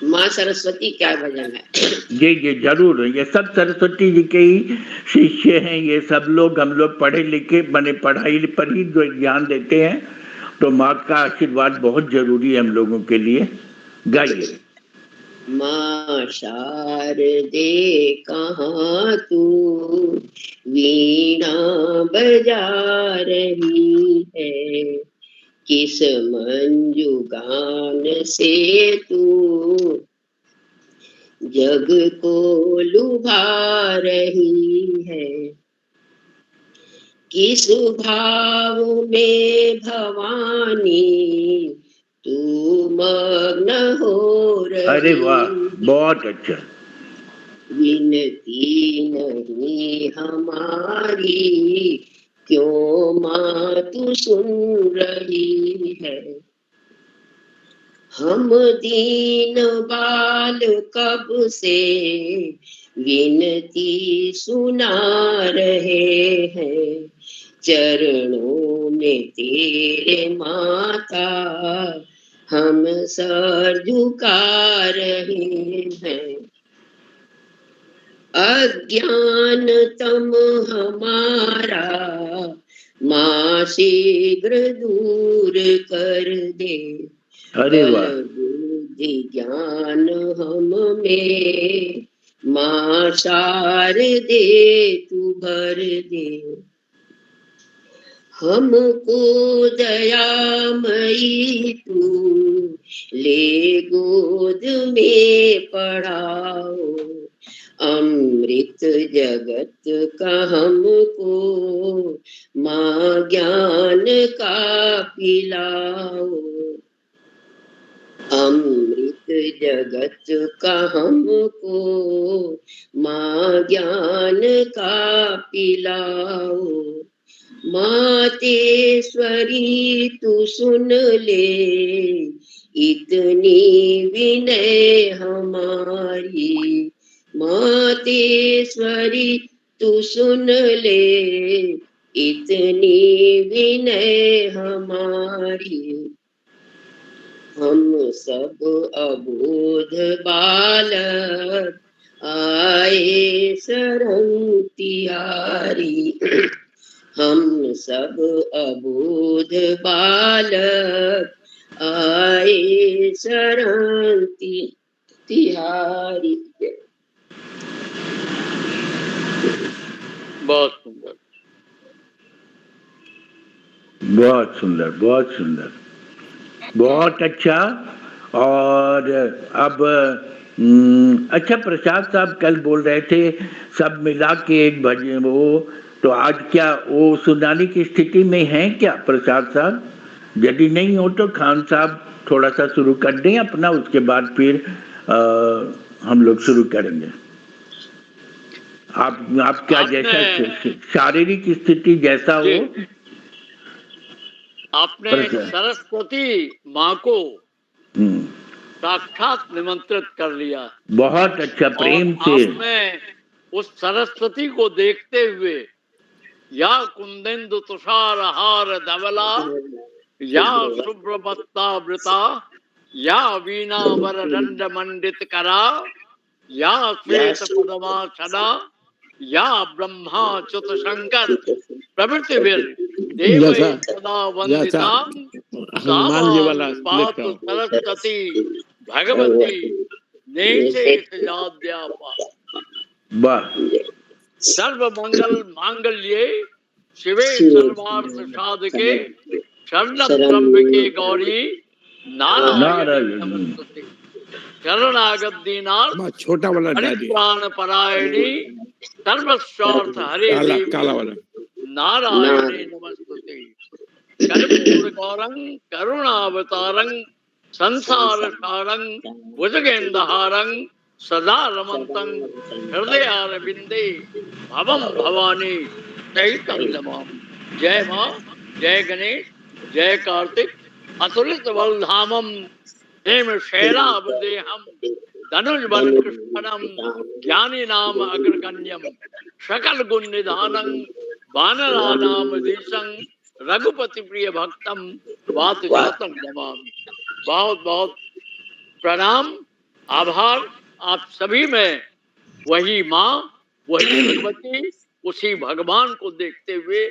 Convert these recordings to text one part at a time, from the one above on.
माँ सरस्वती क्या भजन है? ये जरूर, ये सब सरस्वती जी के ही शिष्य हैं। ये सब लोग, हम लोग पढ़े लिखे, मैंने पढ़ाई पर ही जो ध्यान देते हैं, तो माँ का आशीर्वाद बहुत जरूरी है हम लोगों के लिए। गाइए। माँ शारदे कहाँ तू वीणा बजा रही है, किस मंजू गान से तू जग को लुभा रही है, किस भाव में भवानी तू मग्न हो रही। अरे वाह, बहुत अच्छा। विनती नहीं हमारी क्यों माँ तू सुन रही है, हम दीन बाल कब से विनती सुना रहे हैं, चरणों में तेरे माता हम सर झुका रहे हैं, अज्ञान तम हमारा माँ शीघ्र दूर कर दे, अरे बल वाह, बुद्धि ज्ञान हम में माँ शारदे तू भर दे, हमको दयामयी तू ले गोद में पढ़ाओ, अमृत जगत का हमको माँ ज्ञान का पिलाओ, अमृत जगत का हमको माँ ज्ञान का पिलाओ, मातेश्वरी तू सुन ले इतनी विनय हमारी, मातेश्वरी तू सुन ले इतनी विनय हमारी, हम सब अबोध बालक आए शरण तिहारी, हम सब अबोध बालक आए शरण तिहारी। बहुत सुंदर, बहुत सुंदर, बहुत सुंदर, बहुत अच्छा। और अब अच्छा, प्रसाद साहब कल बोल रहे थे सब मिला के एक भजन, वो तो आज क्या वो सुनाने की स्थिति में हैं क्या प्रसाद साहब? यदि नहीं हो तो खान साहब थोड़ा सा शुरू कर दें अपना, उसके बाद फिर हम लोग शुरू करेंगे। आप क्या, जैसा शारीरिक स्थिति जैसा हो। आपने सरस्वती माँ को साक्षात निमंत्रित कर लिया, बहुत अच्छा, प्रेम से। आपने उस सरस्वती को देखते हुए या कुंदेन्दु तुषार हार धवला, या शुभ्रमत्ता वृता, या वीणा वर दंड मंडित करा, या श्वेत पद्मासना, या ब्रह्मा च्युत शंकर प्रभृति देवै सदा वंदिता, पातु सरस्वती भगवती नेशेषजाद्यापा। सर्व मंगल मांगल्ये शिवे सर्वार्थ साधके शरणं त्र्यंबके गौरी नारायणी नमस्तुते, शरणागत दीनार्थ छोटा वाला परित्राण परायणी सर्वस्वार्थ हरे देवी नारायणी नमस्तुते, कर्पूर गौरं करुणावतारं संसार सारं भुजगेन्द्रहारं सदा रमन्तं हृदयारविंदे भवं भवानी सहितं नमामि। जय माँ, जय गणेश, जय कार्तिक, अतुलित बलधामं हेम शैलावदेहं धनुष बल कृष्णम ज्ञानी नाम अग्रगण्यम सकल गुण निधानं वानराणाम धीशं रघुपति प्रिय भक्तम वात जातम नमामि। बहुत बहुत प्रणाम। आभार आप सभी में, वही माँ, वही भगवती, उसी भगवान को देखते हुए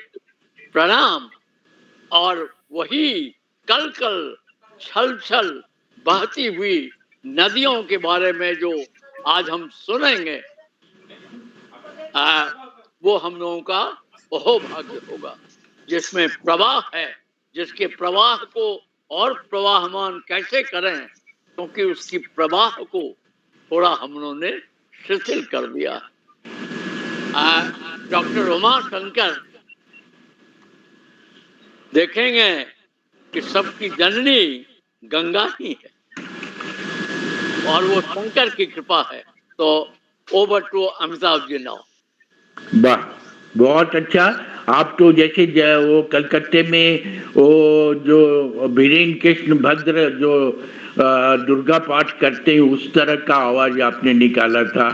प्रणाम। और वही कल कल छल छल बहती हुई नदियों के बारे में जो आज हम सुनेंगे, वो हम लोगों का अहोभाग्य होगा, जिसमें प्रवाह है, जिसके प्रवाह को और प्रवाहमान कैसे करें, क्योंकि उसकी प्रवाह को थोड़ा हम लोगों ने शिथिल कर दिया। डॉक्टर उमा शंकर देखेंगे कि सबकी जननी गंगा ही है और वो शंकर की कृपा है। तो over to Amitabh ji now. वाह, बहुत अच्छा। आप तो जैसे वो कलकत्ते में वो जो बीरेन कृष्ण भद्र जो दुर्गा पाठ करते हैं उस तरह का आवाज आपने निकाला था,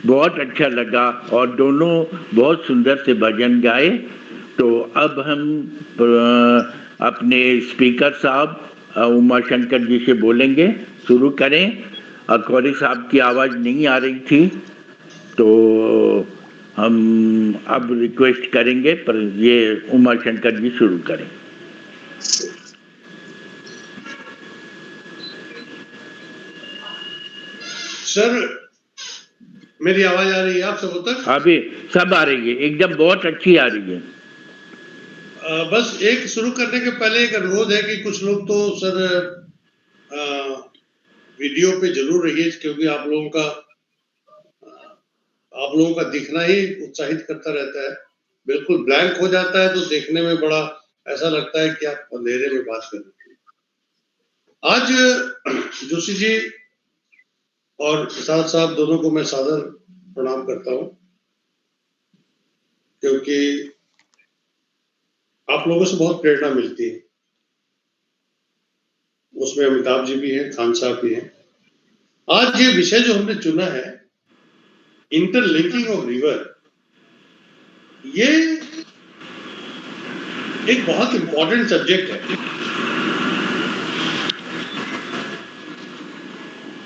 बहुत अच्छा लगा और दोनों बहुत सुंदर से भजन गाए। तो अब हम अपने स्पीकर साहब उमा शंकर जी से बोलेंगे, शुरू करें। अखौरी साहब की आवाज नहीं आ रही थी तो हम अब रिक्वेस्ट करेंगे, पर ये उमा शंकर जी शुरू करें। सर मेरी आवाज आ रही है आप सबों तक? अभी सब आ रही है, एकदम बहुत अच्छी आ रही है। बस एक शुरू करने के पहले एक अनुरोध है कि कुछ लोग तो सर वीडियो पे जरूर रहिए, क्योंकि आप लोगों का दिखना ही उत्साहित करता रहता है। बिल्कुल ब्लैंक हो जाता है तो देखने में बड़ा ऐसा लगता है कि आप अंधेरे में बात कर रहे हैं। आज जोशी जी और प्रसाद साहब दोनों को मैं सादर प्रणाम करता हूं, क्योंकि आप लोगों से बहुत प्रेरणा मिलती है। उसमें अमिताभ जी भी हैं, खान साहब भी हैं। आज ये विषय जो हमने चुना है, इंटरलिंकिंग ऑफ रिवर, ये एक बहुत इंपॉर्टेंट सब्जेक्ट है।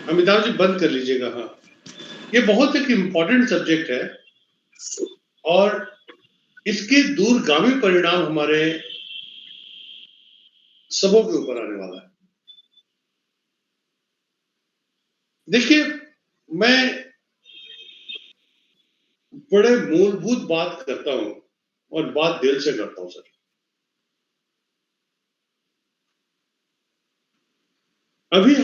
अमिताभ जी बंद कर लीजिएगा। हाँ, ये बहुत एक इंपॉर्टेंट सब्जेक्ट है और इसके दूरगामी परिणाम हमारे सबों के ऊपर आने वाला है। देखिए, मैं बड़े मूलभूत बात करता हूं और बात दिल से करता हूं सर। अभी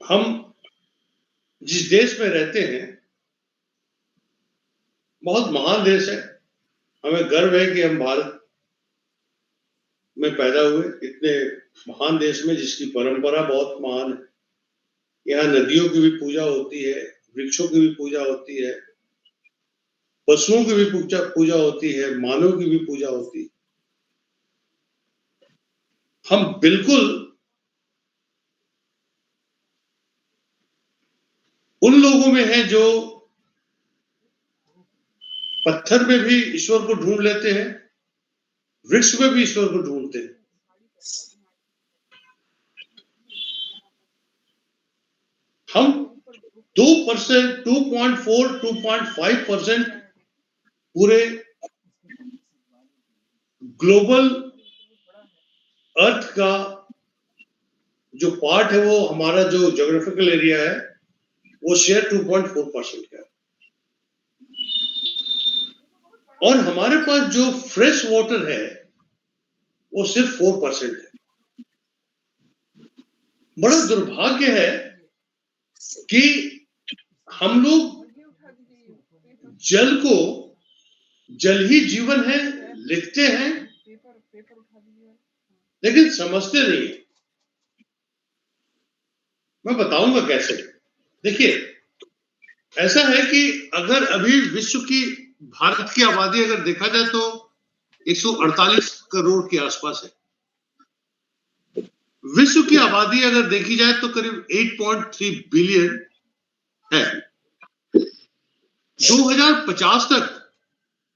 हम जिस देश में रहते हैं बहुत महान देश है। हमें गर्व है कि हम भारत में पैदा हुए इतने महान देश में, जिसकी परंपरा बहुत महान है। यहाँ नदियों की भी पूजा होती है, वृक्षों की भी पूजा होती है, पशुओं की भी पूजा होती है, मानव की भी पूजा होती है। हम बिल्कुल उन लोगों में हैं जो पत्थर में भी ईश्वर को ढूंढ लेते हैं, वृक्ष में भी ईश्वर को ढूंढते हैं। हम 2%, 2.4, 2.5% पूरे ग्लोबल अर्थ का जो पार्ट है, वो हमारा जो ज्योग्राफिकल एरिया है, वो शेयर 2.4% का है। और हमारे पास जो फ्रेश वाटर है वो सिर्फ 4% है। बड़ा दुर्भाग्य है कि हम लोग जल को जल ही जीवन है लिखते हैं, लेकिन समझते नहीं है। मैं बताऊंगा कैसे। देखिए, ऐसा है कि अगर अभी विश्व की, भारत की आबादी अगर देखा जाए तो 148 करोड़ के आसपास है। विश्व की आबादी अगर देखी जाए तो करीब 8.3 बिलियन है। 2050 तक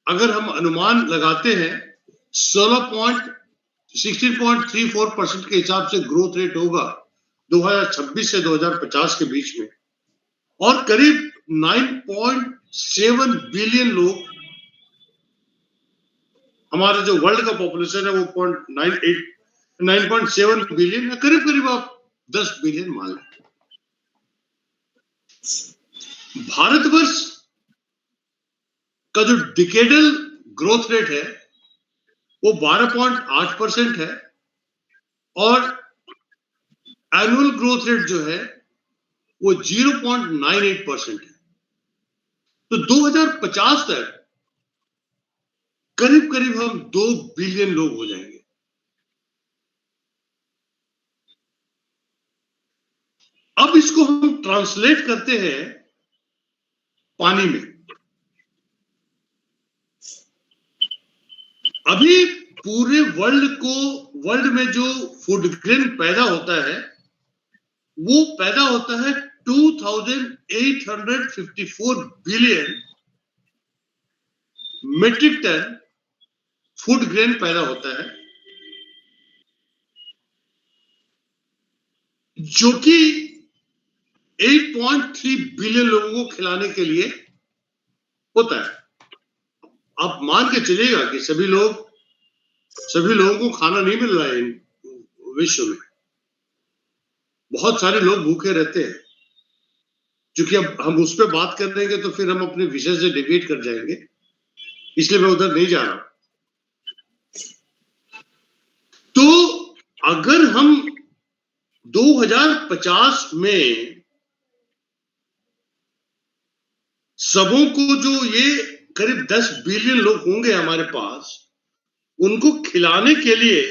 अगर हम अनुमान लगाते हैं 16.34% के हिसाब से ग्रोथ रेट होगा, 2026 से 2050 के बीच में, और करीब 9.7 बिलियन लोग, हमारा जो वर्ल्ड का पॉपुलेशन है वो 9.7 बिलियन है, करीब करीब आप 10 बिलियन मान लें। भारतवर्ष का जो डिकेडल ग्रोथ रेट है वो 12.8% है, और एनुअल ग्रोथ रेट जो है वो 0.98% है। तो 2050 तक करीब करीब हम 2 बिलियन लोग हो जाएंगे। अब इसको हम ट्रांसलेट करते हैं पानी में। अभी पूरे वर्ल्ड में जो फूड ग्रेन पैदा होता है वो पैदा होता है 2854 billion metric ton food grain पैदा होता है, जो कि 8.3 बिलियन लोगों को खिलाने के लिए होता है। आप मान के चलिएगा कि सभी लोगों को खाना नहीं मिल रहा है विश्व में। बहुत सारे लोग भूखे रहते हैं। क्योंकि अब हम उस पर बात कर देंगे तो फिर हम अपने विषय से डिबेट कर जाएंगे, इसलिए मैं उधर नहीं जा रहा। तो अगर हम 2050 में सबों को, जो ये करीब 10 बिलियन लोग होंगे हमारे पास, उनको खिलाने के लिए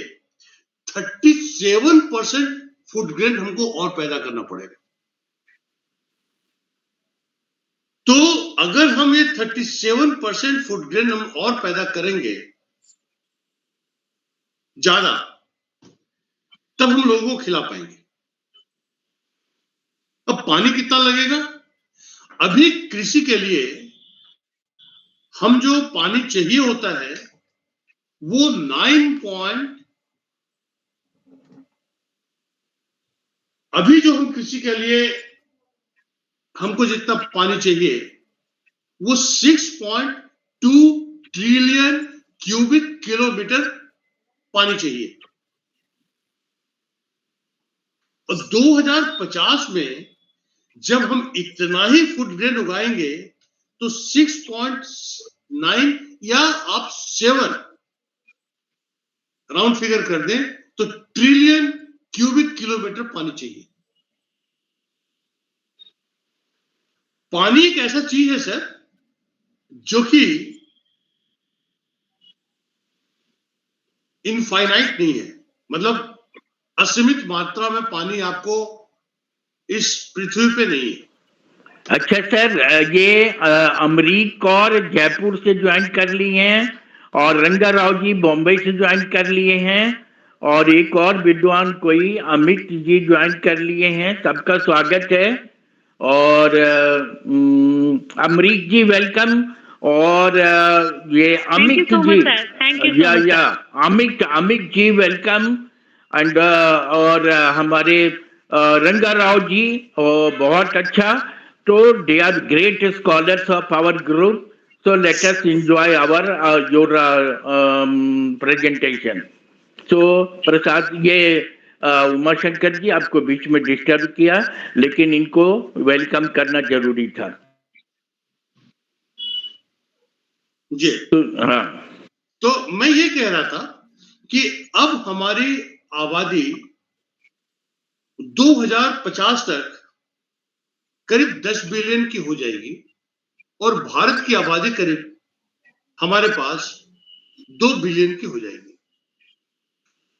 37% फूड ग्रेन हमको और पैदा करना पड़ेगा। तो अगर हम ये 37% फूड ग्रेन हम और पैदा करेंगे ज्यादा, तब हम लोगों को खिला पाएंगे। अब पानी कितना लगेगा? अभी कृषि के लिए हम जो पानी चाहिए होता है वो 9 अभी जो हम कृषि के लिए हमको जितना पानी चाहिए वो 6.2 ट्रिलियन क्यूबिक किलोमीटर पानी चाहिए। और 2050 में जब हम इतना ही फूड ग्रेन उगाएंगे तो 6.9 या आप 7 राउंड फिगर कर दें तो ट्रिलियन क्यूबिक किलोमीटर पानी चाहिए। पानी एक ऐसा चीज है सर जो कि इनफाइनाइट नहीं है, मतलब असीमित मात्रा में पानी आपको इस पृथ्वी पे नहीं है। अच्छा सर, ये अमरीक कौर जयपुर से ज्वाइन कर ली हैं, और रंगा राव जी बॉम्बे से ज्वाइन कर लिए हैं, और एक और विद्वान कोई अमित जी ज्वाइन कर लिए हैं। सबका स्वागत है। और अमरीक जी वेलकम, और ये अमित जी, या अमित जी वेलकम, एंड और हमारे रंगा राव जी, बहुत अच्छा। So they are great scholars of our group. So let us enjoy your presentation. So प्रसाद, ये उमाशंकर जी आपको बीच में डिस्टर्ब किया, लेकिन इनको वेलकम करना जरूरी था जी। हाँ। तो मैं ये कह रहा था कि अब हमारी आबादी 2050 तक करीब 10 बिलियन की हो जाएगी, और भारत की आबादी करीब हमारे पास 2 बिलियन की हो जाएगी।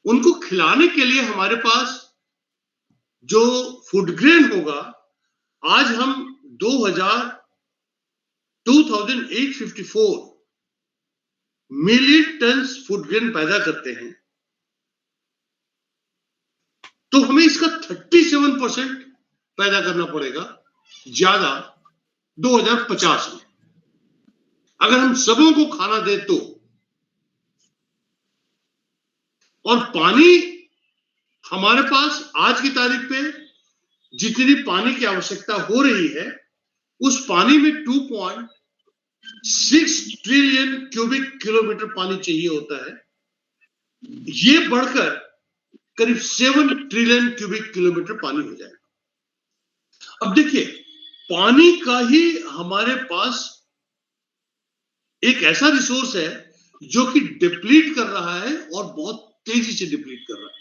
उनको खिलाने के लिए हमारे पास जो फूड ग्रेन होगा, आज हम 2854 मिलियन टन फूड ग्रेन पैदा करते हैं, तो हमें इसका 37% पैदा करना पड़ेगा ज्यादा 2050 में। अगर हम सबों को खाना दे तो, और पानी हमारे पास आज की तारीख पे जितनी पानी की आवश्यकता हो रही है, उस पानी में 2.6 ट्रिलियन क्यूबिक किलोमीटर पानी चाहिए होता है। ये बढ़कर करीब 7 ट्रिलियन क्यूबिक किलोमीटर पानी हो जाएगा। अब देखिए, पानी का ही हमारे पास एक ऐसा रिसोर्स है जो कि डिप्लीट कर रहा है और बहुत तेजी से डिप्लीट कर रहा है।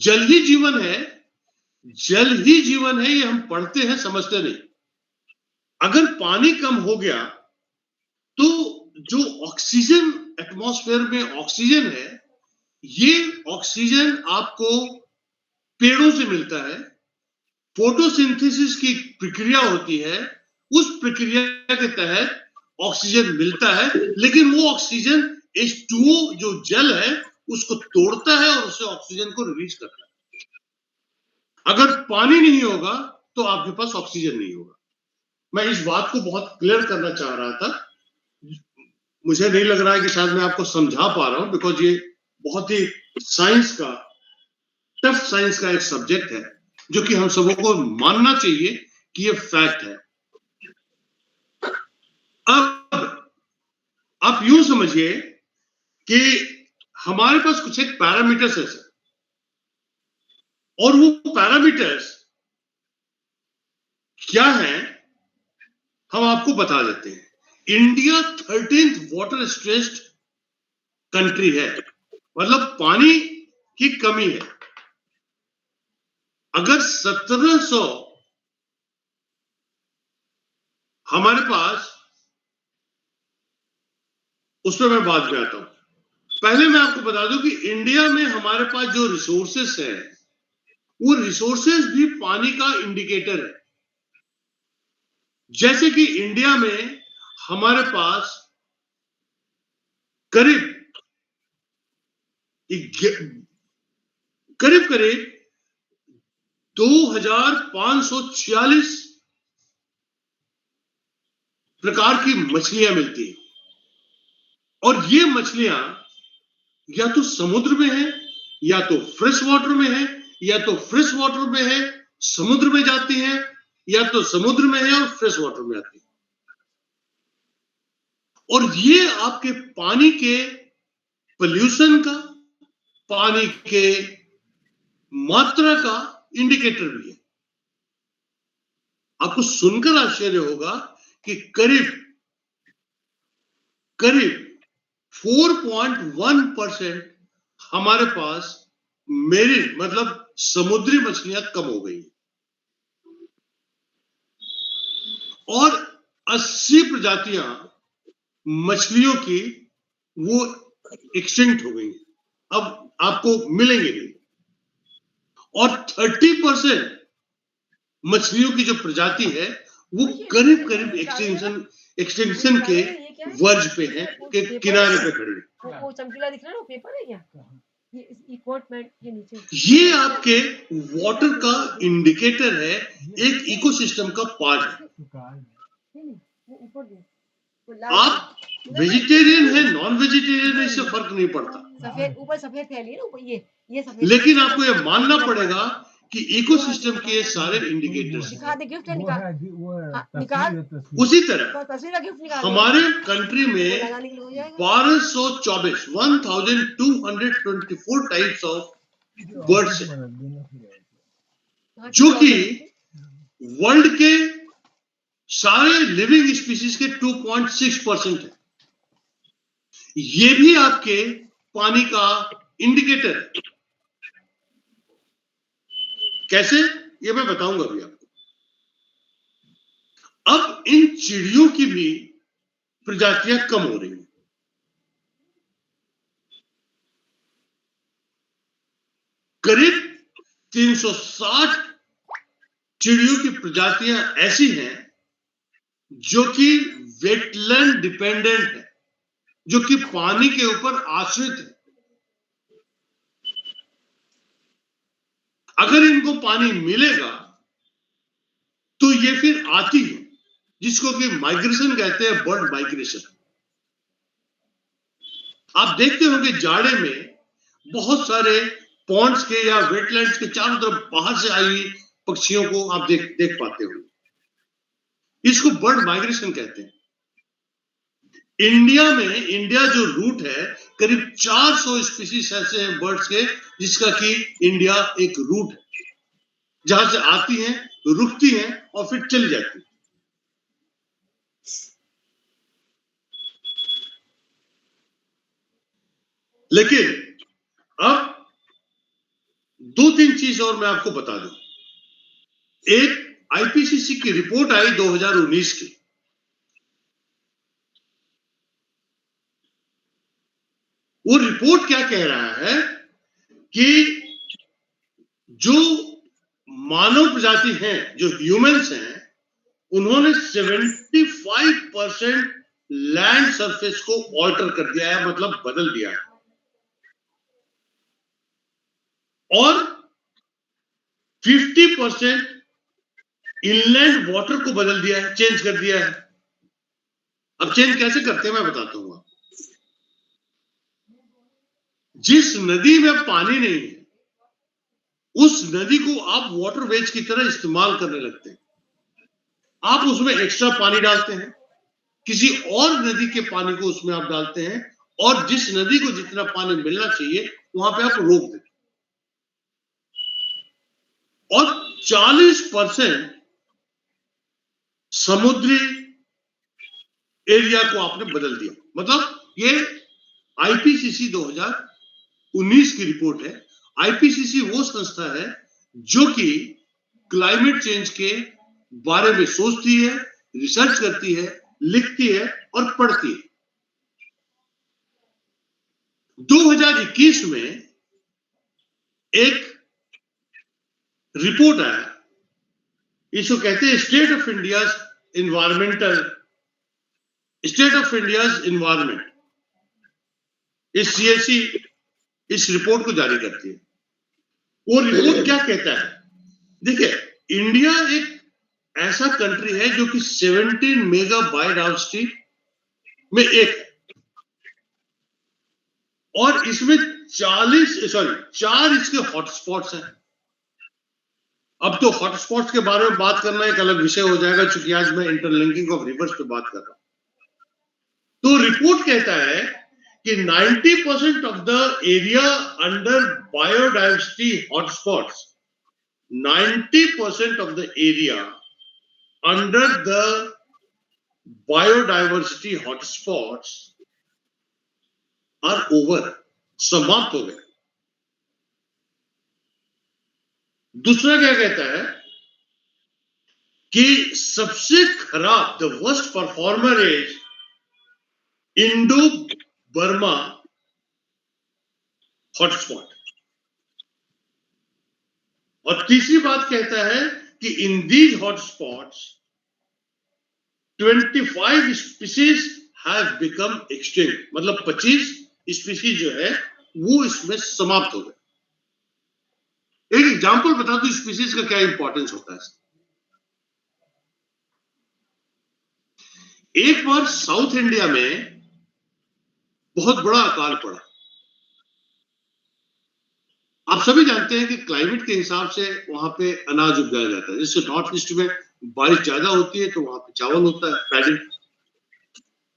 जल ही जीवन है, जल ही जीवन है, ये हम पढ़ते हैं, समझते नहीं। अगर पानी कम हो गया तो जो ऑक्सीजन एटमॉस्फेयर में ऑक्सीजन है, ये ऑक्सीजन आपको पेड़ों से मिलता है, फोटोसिंथेसिस की प्रक्रिया होती है, उस प्रक्रिया के तहत ऑक्सीजन मिलता है, लेकिन वो ऑक्सीजन H2O जो जल है उसको तोड़ता है और उससे ऑक्सीजन को रिलीज करता है। अगर पानी नहीं होगा तो आपके पास ऑक्सीजन नहीं होगा। मैं इस बात को बहुत क्लियर करना चाह रहा था। मुझे नहीं लग रहा है कि शायद मैं आपको समझा पा रहा हूं, बिकॉज ये बहुत ही टफ साइंस का एक सब्जेक्ट है जो कि हम सबों को मानना चाहिए कि ये फैक्ट है। अब आप यूं समझिए कि हमारे पास कुछ एक पैरामीटर्स है सर, और वो पैरामीटर्स क्या है हम आपको बता देते हैं। India 13th water stressed country है, मतलब पानी की कमी है। अगर 1700 हमारे पास, उस पर मैं बाद में आता हूं। पहले मैं आपको बता दूं कि इंडिया में हमारे पास जो रिसोर्सेस है, वो रिसोर्सेस भी पानी का इंडिकेटर है। जैसे कि इंडिया में हमारे पास करीब करीब करीब 2546 प्रकार की मछलियां मिलती हैं, और ये मछलियां या तो समुद्र में है, या तो फ्रेश वाटर में है, या तो फ्रेश वाटर में है समुद्र में जाती हैं, या तो समुद्र में है और फ्रेश वाटर में आती है। और ये आपके पानी के पोल्यूशन का, पानी के मात्रा का इंडिकेटर भी है। आपको सुनकर आश्चर्य होगा कि करीब 4.1% हमारे पास मेरीन मतलब समुद्री मछलियां कम हो गई, और 80 प्रजातियां मछलियों की वो एक्सटिंक्ट हो गई, अब आपको मिलेंगे नहीं। और 30% मछलियों की जो प्रजाति है वो करीब करीब एक्सटिंक्शन के वर्ज पे है, के किनारे पे खड़ी है। वो चमकीला दिख रहा है ना, पेपर है क्या? ये कोट में ये नीचे, ये आपके वाटर का इंडिकेटर है, एक इकोसिस्टम का पार्ट है। नहीं, वो ऊपर दे, आप वेजिटेरियन है, नॉन वेजिटेरियन है, इससे फर्क नहीं पड़ता। सफेद ऊपर सफेद थैली है ना ऊपर, ये सफेद। लेकिन आपको ये मानना पड़ेगा कि इकोसिस्टम के सारे इंडिकेटर्स दिखा दे, गिफ्ट निकाल, निकाल। उसी तरह तस्वीर का गिफ्ट निकाल हमारे कंट्री में 1224 टाइप्स ऑफ बर्ड्स है, जो कि वर्ल्ड के सारे लिविंग स्पीसीज के 2.6% है। ये भी आपके पानी का इंडिकेटर है। कैसे, ये मैं बताऊंगा अभी आपको। अब इन चिड़ियों की भी प्रजातियां कम हो रही हैं। करीब 360 चिड़ियों की प्रजातियां ऐसी हैं जो कि वेटलैंड डिपेंडेंट है, जो कि पानी के ऊपर आश्रित है। अगर इनको पानी मिलेगा तो ये फिर आती है, जिसको कि माइग्रेशन कहते हैं, बर्ड माइग्रेशन। आप देखते होंगे जाड़े में बहुत सारे पॉन्ड्स के या वेटलैंड्स के चारों तरफ बाहर से आई हुई पक्षियों को आप देख पाते हो। इसको बर्ड माइग्रेशन कहते हैं। इंडिया जो रूट है, करीब 400 स्पीशीज ऐसे हैं बर्ड्स के जिसका कि इंडिया एक रूट है, जहां से आती हैं, रुकती हैं और फिर चली जाती हैं। लेकिन अब 2-3 चीज और मैं आपको बता दूं। एक आईपीसीसी की रिपोर्ट आई 2019 की। वो रिपोर्ट क्या कह रहा है कि जो मानव प्रजाति हैं, जो ह्यूमंस हैं, उन्होंने 75% लैंड सरफेस को ऑल्टर कर दिया है, मतलब बदल दिया है, और 50% इनलैंड वाटर को बदल दिया है, चेंज कर दिया है। अब चेंज कैसे करते हैं मैं बताता हूं। जिस नदी में पानी नहीं है, उस नदी को आप वाटरवेज की तरह इस्तेमाल करने लगते हैं। आप उसमें एक्स्ट्रा पानी डालते हैं, किसी और नदी के पानी को उसमें आप डालते हैं, और जिस नदी को जितना पानी मिलना चाहिए वहां पे आप रोक देते हैं, और 40% समुद्री एरिया को आपने बदल दिया। मतलब ये आईपीसीसी 2019 की रिपोर्ट है। आईपीसीसी वो संस्था है जो कि क्लाइमेट चेंज के बारे में सोचती है, रिसर्च करती है, लिखती है और पढ़ती है। 2021 में एक रिपोर्ट आया, इसको कहते हैं स्टेट ऑफ इंडियाज इन्वायरमेंट। इस सीएससी इस रिपोर्ट को जारी करती है। वो रिपोर्ट क्या कहता है? देखिए, इंडिया एक ऐसा कंट्री है जो कि 17 मेगा बायोडायवर्सिटी में एक है, और इसमें 4 इसके हॉटस्पॉट्स हैं। अब तो हॉटस्पॉट्स के बारे में बात करना एक अलग विषय हो जाएगा, क्योंकि आज मैं इंटरलिंकिंग ऑफ रिवर्स पे बात कर रहा हूं। तो रिपोर्ट कहता है कि 90% of the area under biodiversity hotspots, 90% of the area under the biodiversity hotspots are over, समाप्त हो गए। दूसरा क्या कहता है कि सबसे खराब, the worst performer is Indo Burma hotspot. और तीसरी बात कहता है कि in these hotspots 25 species have become extinct, मतलब 25 स्पीसीज जो है वो इसमें समाप्त हो गए। एक एग्जांपल बता दो स्पीसीज का क्या इंपॉर्टेंस होता है। एक बार साउथ इंडिया में बहुत बड़ा अकाल पड़ा। आप सभी जानते हैं कि क्लाइमेट के हिसाब से वहां पे अनाज उगाया जाता है। जैसे नॉर्थ ईस्ट में बारिश ज्यादा होती है तो वहां पे चावल होता है, पैडी।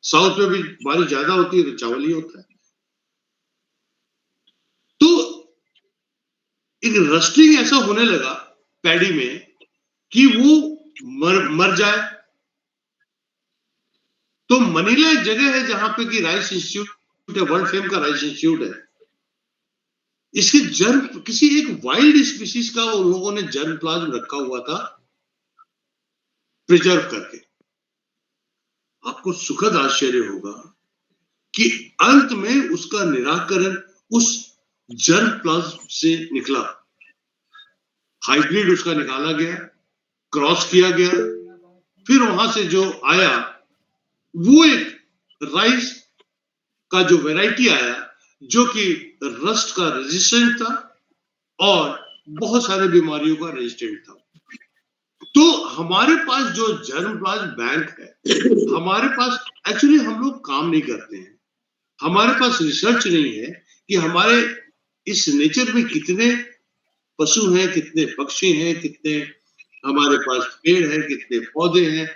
साउथ में भी बारिश ज्यादा होती है तो चावल ही होता है। तो एक रस्टिंग ऐसा होने लगा पैडी में कि वो मर जाए। तो मनीला एक जगह है जहां पे कि राइस इंस्टीट्यूट है, वर्ल्ड फेम का राइस इंस्टीट्यूट है। इसके जर्म, किसी एक वाइल्ड स्पीसीज का उन लोगों ने जर्म प्लाज्म रखा हुआ था प्रिजर्व करके। आपको सुखद आश्चर्य होगा कि अंत में उसका निराकरण उस जर्म प्लाज्म से निकला। हाइब्रिड उसका निकाला गया, क्रॉस किया गया, फिर वहां से जो आया वो एक राइस का जो वैरायटी आया जो कि रस्ट का रेजिस्टेंट था और बहुत सारे बीमारियों का रेजिस्टेंट था। तो हमारे पास जो जर्म प्लाज्म बैंक है, हमारे पास एक्चुअली हम लोग काम नहीं करते हैं। हमारे पास रिसर्च नहीं है कि हमारे इस नेचर में कितने पशु हैं, कितने पक्षी हैं, कितने हमारे पास पेड़ हैं, कितने पौधे हैं,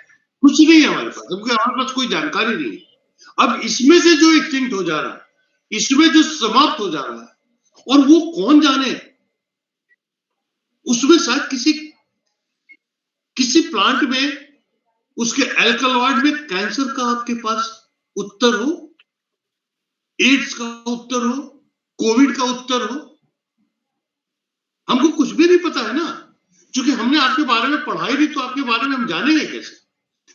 कुछ नहीं है हमारे पास, क्योंकि हमारे पास कोई जानकारी नहीं है। अब इसमें से जो एक्सटिंक्ट हो जा रहा है, इसमें जो समाप्त हो जा रहा है, और वो कौन जाने, उसमें शायद किसी प्लांट में, उसके एल्कलॉइड में कैंसर का आपके पास उत्तर हो, एड्स का उत्तर हो, कोविड का उत्तर हो। हमको कुछ भी नहीं पता है ना, क्योंकि हमने आपके बारे में पढ़ाई नहीं, तो आपके बारे में हम जानेंगे कैसे?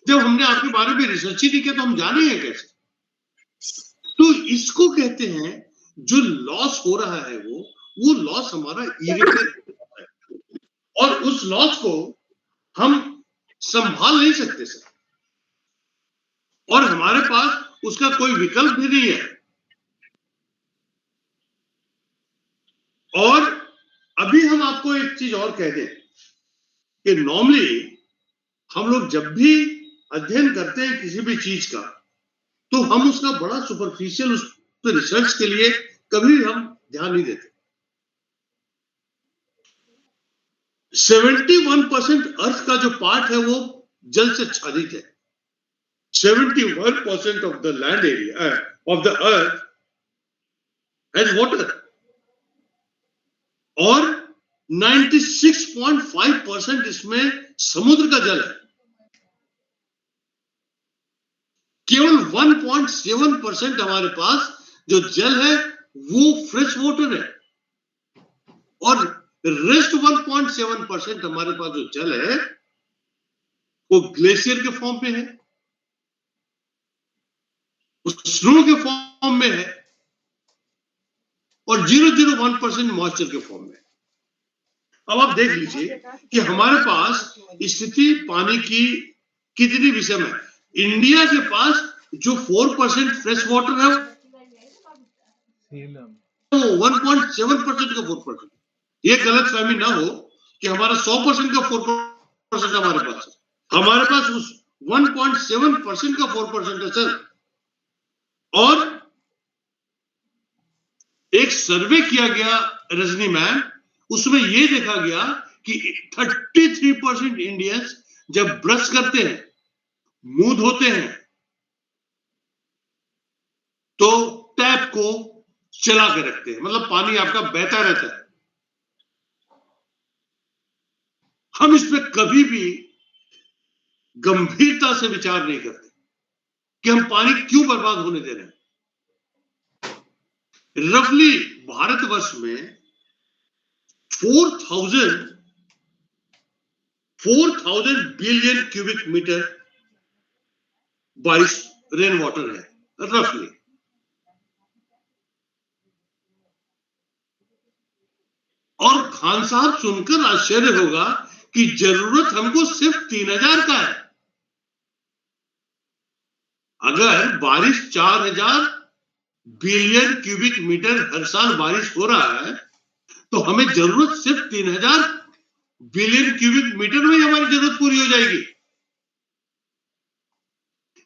जब हमने आपके बारे में रिसर्च ही नहीं किया तो हम जानेंगे कैसे? तो इसको कहते हैं, जो लॉस हो रहा है वो लॉस हमारा इरिटेट है, और उस लॉस को हम संभाल नहीं सकते सर, और हमारे पास उसका कोई विकल्प भी नहीं है। और अभी हम आपको एक चीज और कह दें कि नॉर्मली हम लोग जब भी अध्ययन करते हैं किसी भी चीज का, तो हम उसका बड़ा सुपरफिशियल उस पर रिसर्च के लिए कभी हम ध्यान नहीं देते। 71% अर्थ का जो पार्ट है वो जल से आच्छादित है। 71% of the land area of the earth has water, और 96.5% इसमें समुद्र का जल है। केवल 1.7% हमारे पास जो जल है वो फ्रेश वाटर है, और रेस्ट 1.7% हमारे पास जो जल है वो ग्लेशियर के फॉर्म में है, स्नो के फॉर्म में है, और 0.01% मॉइस्चर के फॉर्म में। अब आप देख लीजिए कि हमारे पास स्थिति पानी की कितनी विषम है। इंडिया के पास जो 4% फ्रेश वाटर है वो 1.7% का 4%। ये गलत फहमी ना हो कि हमारा 100% का 4% हमारे पास है। हमारे पास उस 1.7% का 4% है सर। और एक सर्वे किया गया रजनी मैम, उसमें यह देखा गया कि 33% इंडियंस जब ब्रश करते हैं, मुंह धोते हैं, तो टैप को चला के रखते हैं, मतलब पानी आपका बहता रहता है। हम इस पे कभी भी गंभीरता से विचार नहीं करते कि हम पानी क्यों बर्बाद होने दे रहे हैं। रफली भारतवर्ष में 4,000 बिलियन क्यूबिक मीटर बारिश रेन वाटर है रफली। और खान साहब सुनकर आश्चर्य होगा कि जरूरत हमको सिर्फ 3,000 का है। अगर बारिश 4,000 बिलियन क्यूबिक मीटर हर साल बारिश हो रहा है, तो हमें जरूरत सिर्फ 3,000 बिलियन क्यूबिक मीटर में ही हमारी जरूरत पूरी हो जाएगी।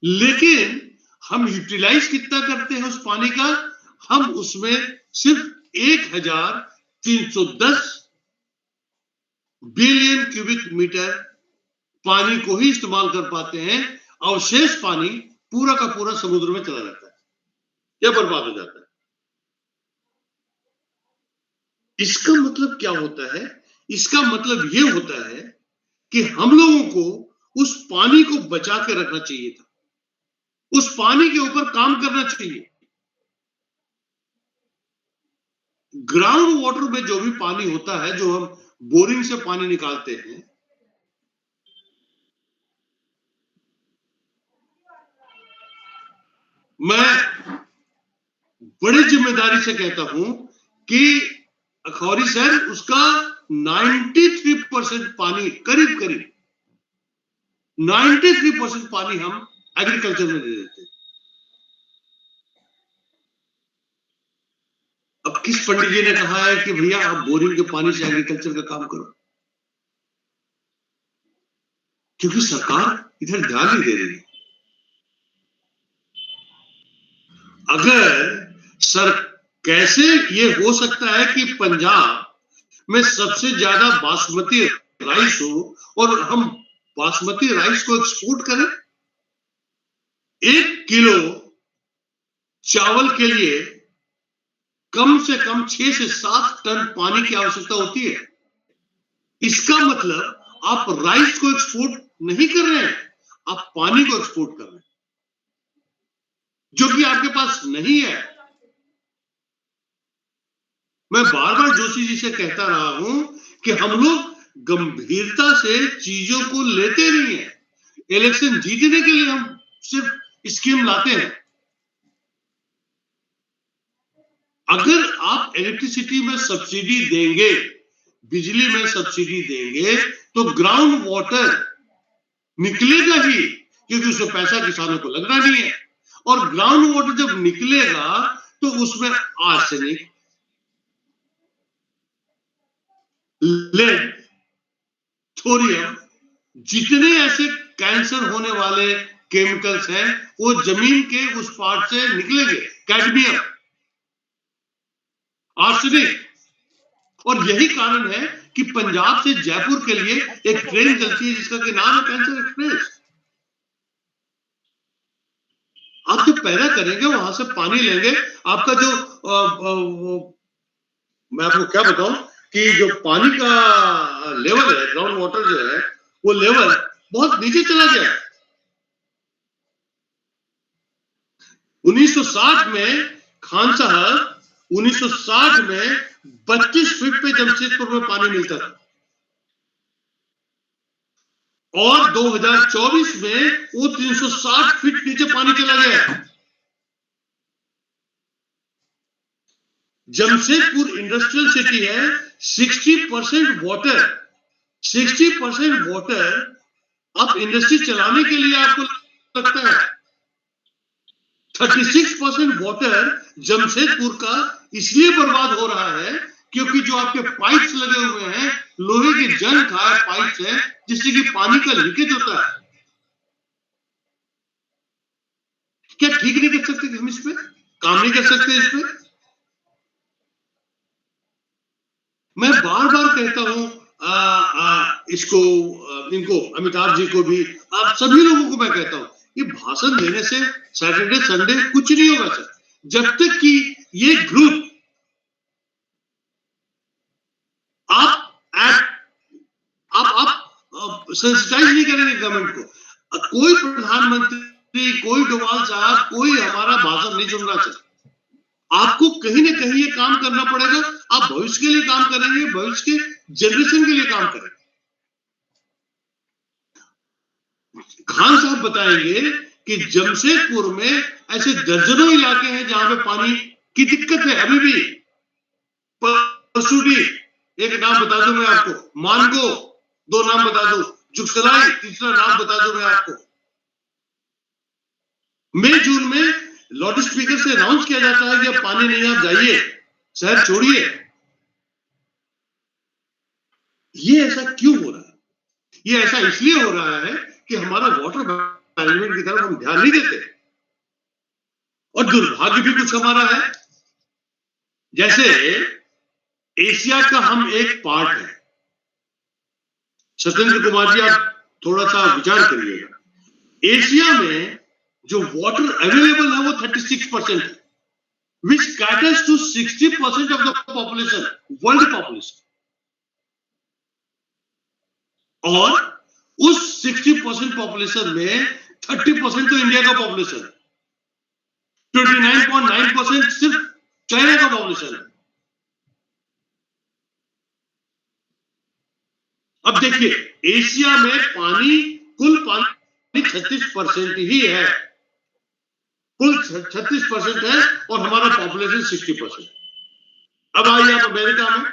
लेकिन हम यूटिलाइज कितना करते हैं उस पानी का? हम उसमें सिर्फ 1,310 बिलियन क्यूबिक मीटर पानी को ही इस्तेमाल कर पाते हैं, और शेष पानी पूरा का पूरा समुद्र में चला जाता है या बर्बाद हो जाता है। इसका मतलब क्या होता है? इसका मतलब यह होता है कि हम लोगों को उस पानी को बचा के रखना चाहिए था, उस पानी के ऊपर काम करना चाहिए। ग्राउंड वाटर में जो भी पानी होता है, जो हम बोरिंग से पानी निकालते हैं, मैं बड़ी जिम्मेदारी से कहता हूं कि अखौरी सर, उसका 93% पानी, करीब 93% पानी हम एग्रीकल्चर में दे देते हैं। अब किस पंडित जी ने कहा है कि भैया आप बोरिंग के पानी से एग्रीकल्चर का काम करो? क्योंकि सरकार इधर ध्यान नहीं दे रही है। अगर कैसे ये हो सकता है कि पंजाब में सबसे ज्यादा बासमती राइस हो और हम बासमती राइस को एक्सपोर्ट करें? 1 किलो चावल के लिए कम से कम 6 से 7 टन पानी की आवश्यकता होती है। इसका मतलब आप राइस को एक्सपोर्ट नहीं कर रहे हैं, आप पानी को एक्सपोर्ट कर रहे हैं, जो कि आपके पास नहीं है। मैं बार बार जोशी जी से कहता रहा हूं कि हम लोग गंभीरता से चीजों को लेते नहीं है। इलेक्शन जीतने के लिए हम सिर्फ स्कीम लाते हैं। अगर आप इलेक्ट्रिसिटी में सब्सिडी देंगे, बिजली में सब्सिडी देंगे, तो ग्राउंड वाटर निकलेगा ही, क्योंकि उसमें पैसा किसानों को लगना नहीं है। और ग्राउंड वाटर जब निकलेगा तो उसमें आर्सेनिक, लेड, थोरियम, जितने ऐसे कैंसर होने वाले केमिकल्स हैं वो जमीन के उस पार्ट से निकलेंगे। Cadmium, arsenic. और यही कारण है कि पंजाब से जयपुर के लिए एक ट्रेन चलती है जिसका कि नाम है कैंसर एक्सप्रेस। आप जो पैदा करेंगे वहां से पानी लेंगे, आपका जो मैं आपको क्या बताऊं कि जो पानी का लेवल है, ग्राउंड वाटर जो है, वो लेवल बहुत नीचे चला गया है। 1960 में खान साहब 1960 में 32 फीट पे जमशेदपुर में पानी मिलता था और 2024 में वो 360 फीट नीचे पानी चला गया है। जमशेदपुर इंडस्ट्रियल सिटी है। 60% वाटर, 60% वाटर आप इंडस्ट्री चलाने के लिए आपको लगता है। 36% वाटर जमशेदपुर का इसलिए बर्बाद हो रहा है क्योंकि जो आपके पाइप्स लगे हुए हैं, लोहे के जंग खाए पाइप्स हैं, जिससे कि पानी का लीकेज होता है। क्या ठीक नहीं कर सकते हम इस पे? काम नहीं कर सकते इस पे? मैं बार बार कहता हूं इनको अमिताभ जी को भी, आप सभी लोगों को मैं कहता हूं, ये भाषण देने से सैटरडे संडे कुछ नहीं होगा सर, जब तक कि ये ग्रुप आप सेंसिटाइज नहीं करेंगे गवर्नमेंट को। कोई प्रधानमंत्री, कोई डोभाल साहब, कोई हमारा भाषण नहीं सुन रहा सर। आपको कहीं ना कहीं ये काम करना पड़ेगा। आप भविष्य के लिए काम करेंगे, भविष्य के जनरेशन के लिए काम करेंगे। खान साहब बताएंगे कि जमशेदपुर में ऐसे दर्जनों इलाके हैं जहां पे पानी की दिक्कत है अभी भी। परसुडी एक नाम बता दूं मैं आपको, मानगो 2 नाम बता दूं, जुगसलाई 3रा नाम बता दूं मैं आपको। मई जून में लाउड स्पीकर से अनाउंस किया जाता है कि अब पानी नहीं, आप जाइए, शहर छोड़िए। ये ऐसा क्यों हो रहा है? ये ऐसा इसलिए हो रहा है कि हमारा वाटर मैनेजमेंट की तरफ हम ध्यान नहीं देते। और दुर्भाग्य भी कुछ हमारा है, जैसे एशिया का हम एक पार्ट है। सत्येंद्र कुमार जी, आप थोड़ा सा विचार करिएगा। एशिया में जो वाटर अवेलेबल है वो 36% है, which caters to 60% of the population, world population. और उस 60% पॉपुलेशन में 30% तो इंडिया का पॉपुलेशन है, 29.9% सिर्फ चाइना का पॉपुलेशन है। अब देखिए, एशिया में कुल पानी 36% ही है, कुल 36% है और हमारा पॉपुलेशन 60%। अब आइए आप अमेरिका में,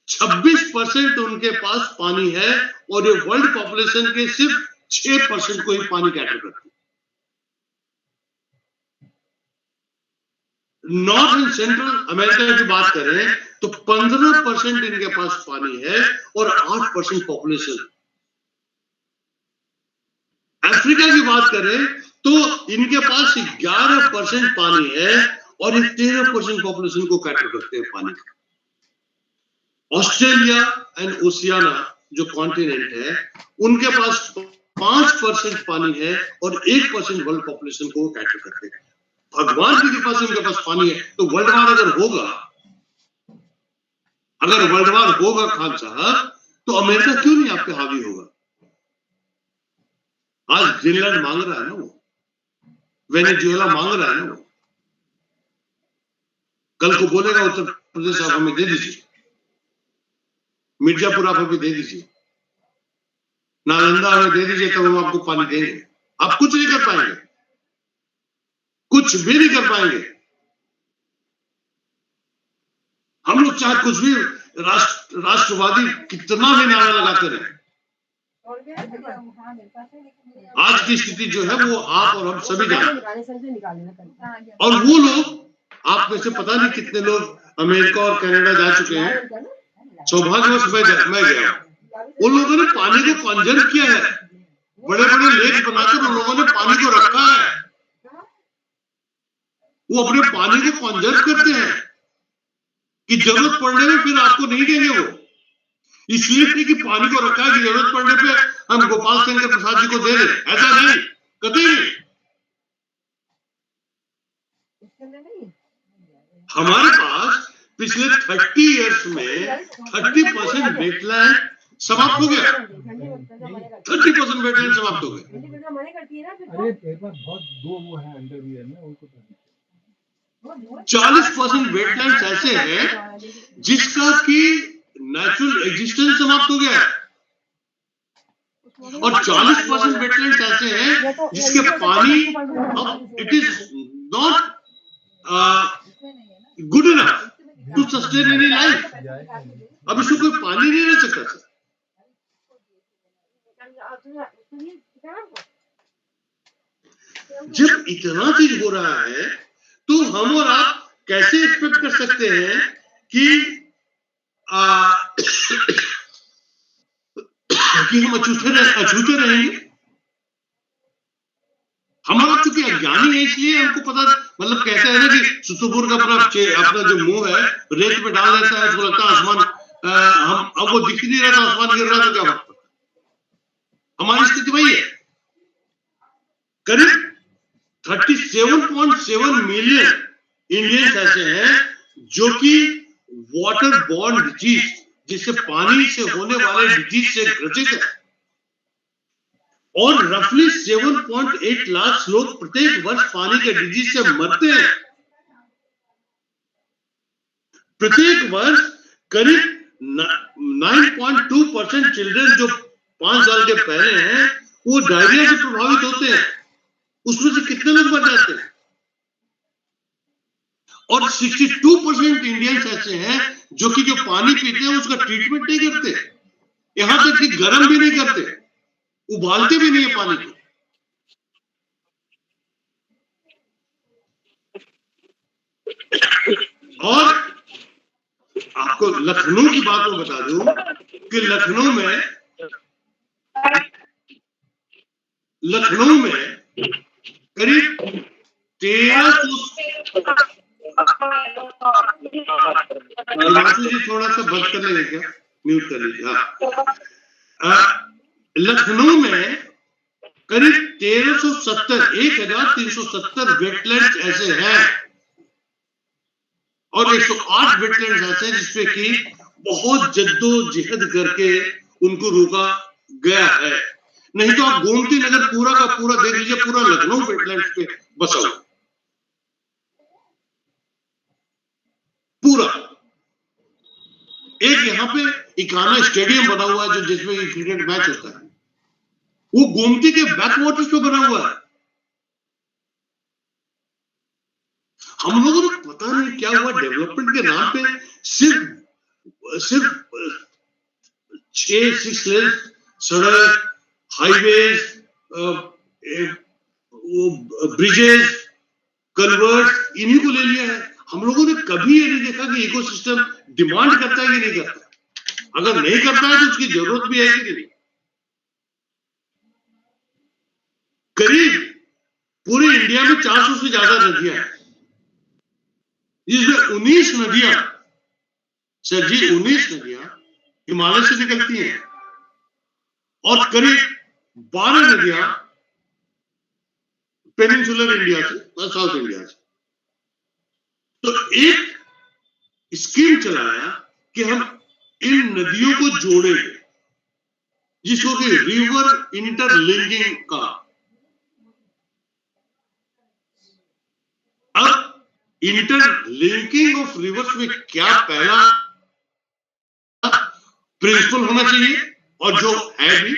26% उनके पास पानी है और ये वर्ल्ड पॉपुलेशन के सिर्फ 6% को ही पानी कैटर करती है। नॉर्थ एंड सेंट्रल अमेरिका की बात करें तो 15% इनके पास पानी है और 8% पॉपुलेशन। अफ्रीका की बात करें तो इनके पास 11% पानी है और ये 13% पॉपुलेशन को कैटर करते हैं पानी का। ऑस्ट्रेलिया एंड ओशियाना जो कॉन्टिनेंट है, उनके पास 5% पानी है और 1% वर्ल्ड पॉपुलेशन को कैटर करते हैं। भगवान की कृपा से उनके पास पानी है, तो वर्ल्ड वार अगर वर्ल्ड वार होगा खान साहब, तो अमेरिका क्यों नहीं आप पे हावी होगा? आज ग्रीनलैंड मांग रहा है ना, वो वेनेजुएला मांग रहा है ना, वो कल को बोलेगा उत्तर प्रदेश आप हमें दे दीजिए, मिर्जापुर आप हमें दे दीजिए, नालंदा हमें दे दीजिए, तब हम आपको पानी देंगे। आप कुछ नहीं कर पाएंगे, कुछ भी नहीं कर पाएंगे। हम लोग चाहे कुछ भी राष्ट्रवादी कितना भी नारा लगाते रहे, आज की स्थिति जो है वो आप और हम सभी जानते। और वो लोग, आप में से पता नहीं कितने लोग अमेरिका और कनाडा जा चुके हैं, सौभाग्यवश मैं गया। उन लोगों ने पानी को कंजर्व किया है, बड़े बड़े लेक बनाकर उन लोगों ने पानी को रखा है। वो अपने पानी को कंजर्व करते हैं कि जरूरत पड़ने में फिर आपको नहीं देंगे वो, इसलिए कि पानी को रखा है कि जरूरत पड़ने पे हम गोपाल शंकर प्रसाद जी को दे दें। ऐसा नहीं, कभी नहीं। हमारे पास पिछले 30 इयर्स में 30% वेटलैंड समाप्त हो गया, 30% वेटलैंड समाप्त हो गए। अरे पेपर बहुत दो वो है अंडरवियर में, उनको 40% वेटलैंड ऐसे हैं जिसका कि नेचुरल एग्जिस्टेंस समाप्त हो गया है, और 40% वेटलैंड ऐसे हैं जिसके पानी अब it is not good enough to sustain any life. अब इसमें कोई पानी नहीं रह सकता सर। जब इतना चीज हो रहा है तो हम और आप कैसे एक्सपेक्ट कर सकते हैं कि कि हम अछूते रहेंगे? हमारा चूंकि अज्ञानी है, इसलिए हमको पता, मतलब कहते हैं ना कि सुसुपुर का अपना जो मुंह है रेत में डाल देता है, उसको लगता है आसमान, हम अब वो दिख नहीं रहा था, आसमान गिर रहा था, क्या बात? हमारी स्थिति वही है। करीब 37.7 मिलियन इंडियंस ऐसे हैं जो कि वाटर बॉर्न डिजीज, जिससे पानी से होने वाले डिजीज से ग्रसित है, और रफली 7.8 लाख लोग प्रत्येक वर्ष पानी के डिजीज से मरते हैं। प्रत्येक वर्ष करीब 9.2% चिल्ड्रन जो 5 साल के पहले हैं वो डायरिया से प्रभावित होते हैं। उसमें से कितने लोग मर जाते हैं? और 62% इंडियंस ऐसे हैं जो कि जो पानी पीते हैं उसका ट्रीटमेंट नहीं करते, यहां तक कि गर्म भी नहीं करते, उबालते भी नहीं है पानी को। और आपको लखनऊ की बात मैं बता दूं कि लखनऊ में करीब 1300 जी थोड़ा सा बंद कर लेंगे क्या, म्यूट कर लीजिए। हाँ, लखनऊ में करीब 1370 वेटलैंड्स ऐसे हैं, और 108 वेटलैंड्स ऐसे हैं जिसपे कि बहुत जद्दोजहद करके उनको रोका गया है। नहीं तो आप गोमती नगर पूरा का पूरा देख लीजिए, पूरा लखनऊ वेटलैंड्स पे बसा हुआ पूरा। एक यहाँ पे इकाना स्टेडियम बना हुआ है जो जिसमें क्रिकेट मैच होता है, वो गोमती के बैकवाटर्स पे बना हुआ है। हम लोगों को पता नहीं क्या हुआ, डेवलपमेंट के नाम पे सिर्फ 6 लेन सड़क, हाईवेज, ब्रिजेस, कल्वर्ट, इन्हीं को ले लिया है। हम लोगों ने कभी ये नहीं देखा कि इकोसिस्टम डिमांड करता है कि नहीं करता। अगर नहीं करता है तो उसकी जरूरत भी है कि नहीं। करीब पूरे इंडिया में 400 से ज्यादा नदियां हैं, जिसमें 19 नदियां, सर जी 19 नदियां हिमालय से निकलती हैं और करीब 12 नदियां पेनिनसुलर इंडिया से और साउथ इंडिया से। तो एक स्कीम चलाया कि हम इन नदियों को जोड़ेंगे, जिसको कि रिवर इंटरलिंकिंग का। अब इंटरलिंकिंग ऑफ रिवर्स में क्या पहला प्रिंसिपल होना चाहिए, और जो है भी,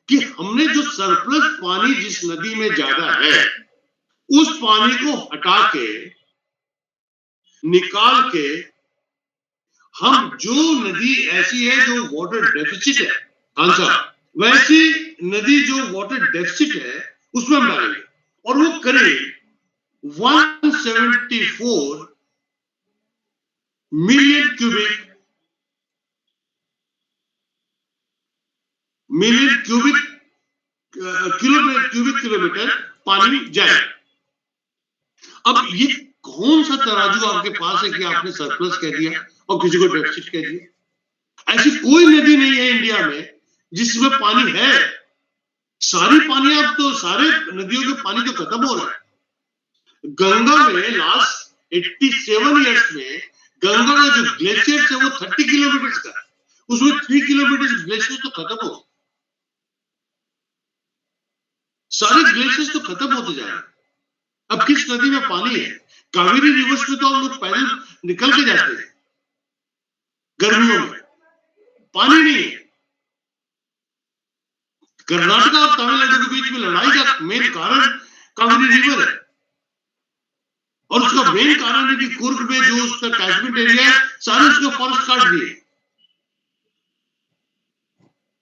कि हमने जो सरप्लस पानी जिस नदी में ज्यादा है उस पानी को हटा के निकाल के हम जो नदी ऐसी है जो वाटर डेफिसिट है, हाँ साहब, वैसी नदी जो वाटर डेफिसिट है उसमें हम डालेंगे, और वो करीब 174 मिलियन क्यूबिक किलोमीटर पानी जाए। अब ये कौन सा तराजू आपके पास है कि आपने सरप्लस कह दिया और किसी को डेफिसिट कह दिया? ऐसी कोई नदी नहीं है इंडिया में जिसमें पानी है। सारी पानी, अब तो सारे नदियों के पानी तो खत्म हो रहा है। गंगा में लास्ट 87 ईयर्स में गंगा का जो ग्लेशियर है वो 30 किलोमीटर का, उसमें 3 किलोमीटर ग्लेशियर तो खत्म हो, सारे ग्लेशियर्स तो खत्म होते जा रहे हैं। अब किस नदी में पानी है? कावेरी रिवर्स में तो हम लोग पैदल निकल के जाते हैं, गर्मियों में पानी नहीं है। कर्नाटका और तमिलनाडु के बीच में लड़ाई का मेन कारण कावेरी रिवर है, और उसका मेन कारण है कि कुर्ग में जो उसका कैचमेंट एरिया है सारे उसके फॉरेस्ट काट दिए।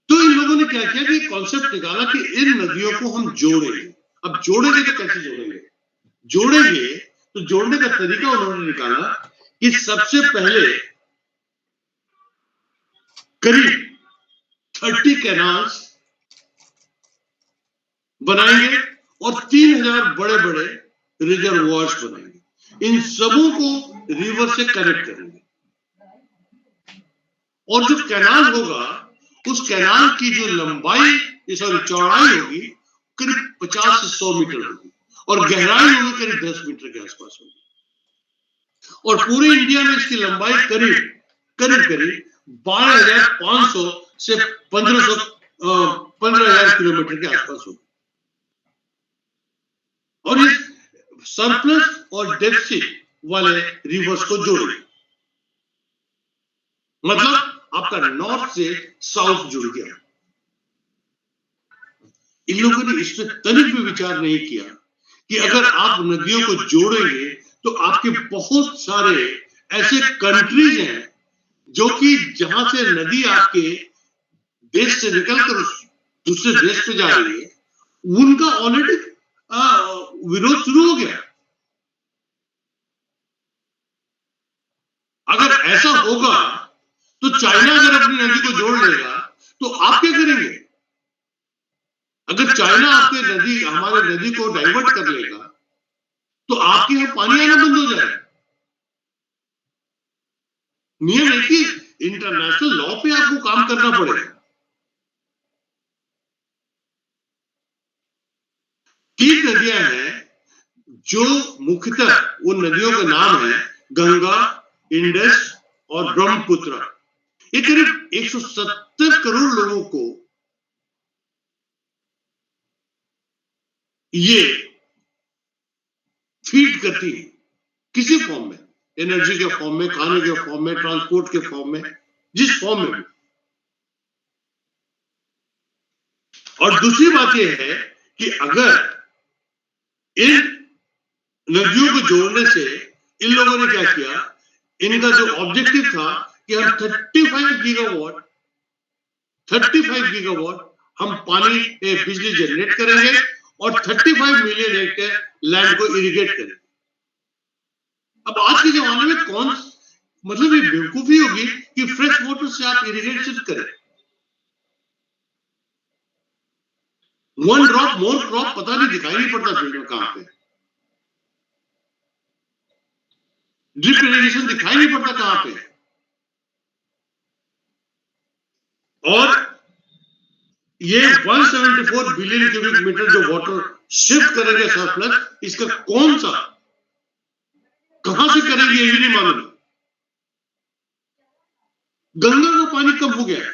तो इन लोगों ने क्या किया कि कॉन्सेप्ट निकाला कि इन नदियों को हम जोड़ेंगे। अब जोड़ेंगे तो कैसे जोड़ेंगे? जोड़ेंगे तो जोड़ने का तरीका उन्होंने निकाला कि सबसे पहले करीब 30 कैनाल्स बनाएंगे और 3000 बड़े बड़े रिजर्वॉयर्स बनाएंगे। इन सबों को रिवर से कनेक्ट करेंगे, और जो कैनाल होगा उस कैनाल की जो लंबाई, सॉरी चौड़ाई होगी करीब 50 से 100 मीटर होगी, और गहराई होगी करीब 10 मीटर के आसपास होगी। और पूरे इंडिया में इसकी लंबाई करीब करीब 12,500 से 15,000 किलोमीटर के आसपास होगी। और इस सरप्लस और डेफिसिट वाले रिवर्स को जोड़ेंगे, मतलब आपका नॉर्थ से साउथ जुड़ गया। इन लोगों ने इसमें तनिक भी विचार नहीं किया कि अगर आप नदियों को जोड़ेंगे तो आपके बहुत सारे ऐसे कंट्रीज हैं जो कि जहां से नदी आपके देश से निकलकर दूसरे देश पे जा रही है, उनका ऑलरेडी विरोध शुरू हो गया। अगर ऐसा होगा तो चाइना अगर अपनी नदी को जोड़ लेगा तो आप क्या करेंगे? अगर चाइना आपके नदी, हमारे नदी को डाइवर्ट कर लेगा तो आपके यहां पानी आना बंद हो जाएगा। नियम है कि इंटरनेशनल लॉ पे आपको काम करना पड़ेगा। 3 नदियां हैं जो मुख्यतः, उन नदियों के नाम है गंगा, इंडस और ब्रह्मपुत्र। ये करीब 170 करोड़ लोगों को ये फीड करती है, किसी फॉर्म में, एनर्जी के फॉर्म में, खाने के फॉर्म में, ट्रांसपोर्ट के फॉर्म में, जिस फॉर्म में भी। और दूसरी बात यह है कि अगर इन नदियों को जोड़ने से इन लोगों ने क्या किया, इनका जो ऑब्जेक्टिव था कि हम 35 गीगावाट हम पानी बिजली जनरेट करेंगे और 35 मिलियन हेक्टेयर लैंड को इरिगेट करेंगे। अब आज के जमाने में कौन, मतलब ये बेवकूफी होगी कि फ्रेश वाटर से आप इरिगेशन करें। 1 ड्रॉप मोर क्रॉप पता नहीं दिखाई नहीं पड़ता फील्ड में कहां पे। ड्रिप इरिगेशन दिखाई नहीं पड़ता कहां पे। और ये 174 बिलियन क्यूबिक मीटर जो वाटर शिफ्ट करेंगे सरप्लस, इसका कौन सा कहां से करेंगे ये भी नहीं मालूम। गंगा का पानी कम हो गया है,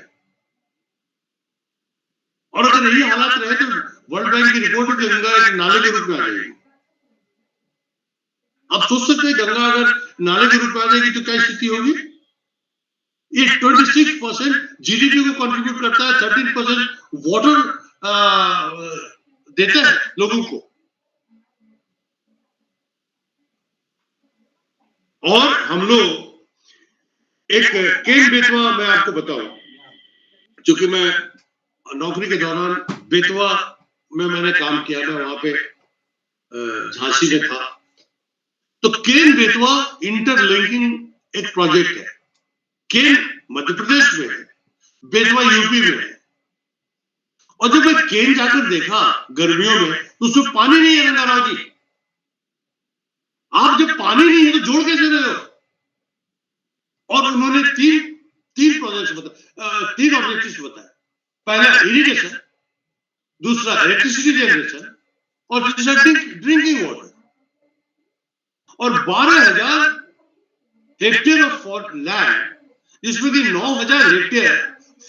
और अगर यही हालात रहे तो वर्ल्ड बैंक की रिपोर्ट में गंगा एक नाले के रूप में आ जाएगी। आप सोच सकते हैं गंगा अगर नाले के रूप में आ जाएगी तो क्या स्थिति होगी। ये 26% जीडीपी को कंट्रीब्यूट करता है, 13% वाटर देता है लोगों को। और हम लोग एक केन बेतवा, मैं आपको बताऊं, क्योंकि मैं नौकरी के दौरान बेतवा में मैंने काम किया, मैं वहां पे झांसी में था। तो केन बेतवा इंटरलिंकिंग एक प्रोजेक्ट है। केन मध्य प्रदेश में है, बेतवा यूपी में है। और जब मैं केन जाकर देखा गर्मियों में तो उसमें पानी नहीं है रंगाराव जी। आप जब पानी नहीं है तो जोड़ कैसे रहे हो। और उन्होंने तीन प्रोजेक्ट्स बताए, 3 ऑब्जेक्टिव्स बताए। पहला इरिगेशन, दूसरा इलेक्ट्रिसिटी जनरेशन, और तीसरा ड्रिंकिंग वाटर। और 12,000 हेक्टेयर ऑफ लैंड, जिसमें कि 9,000 हेक्टेयर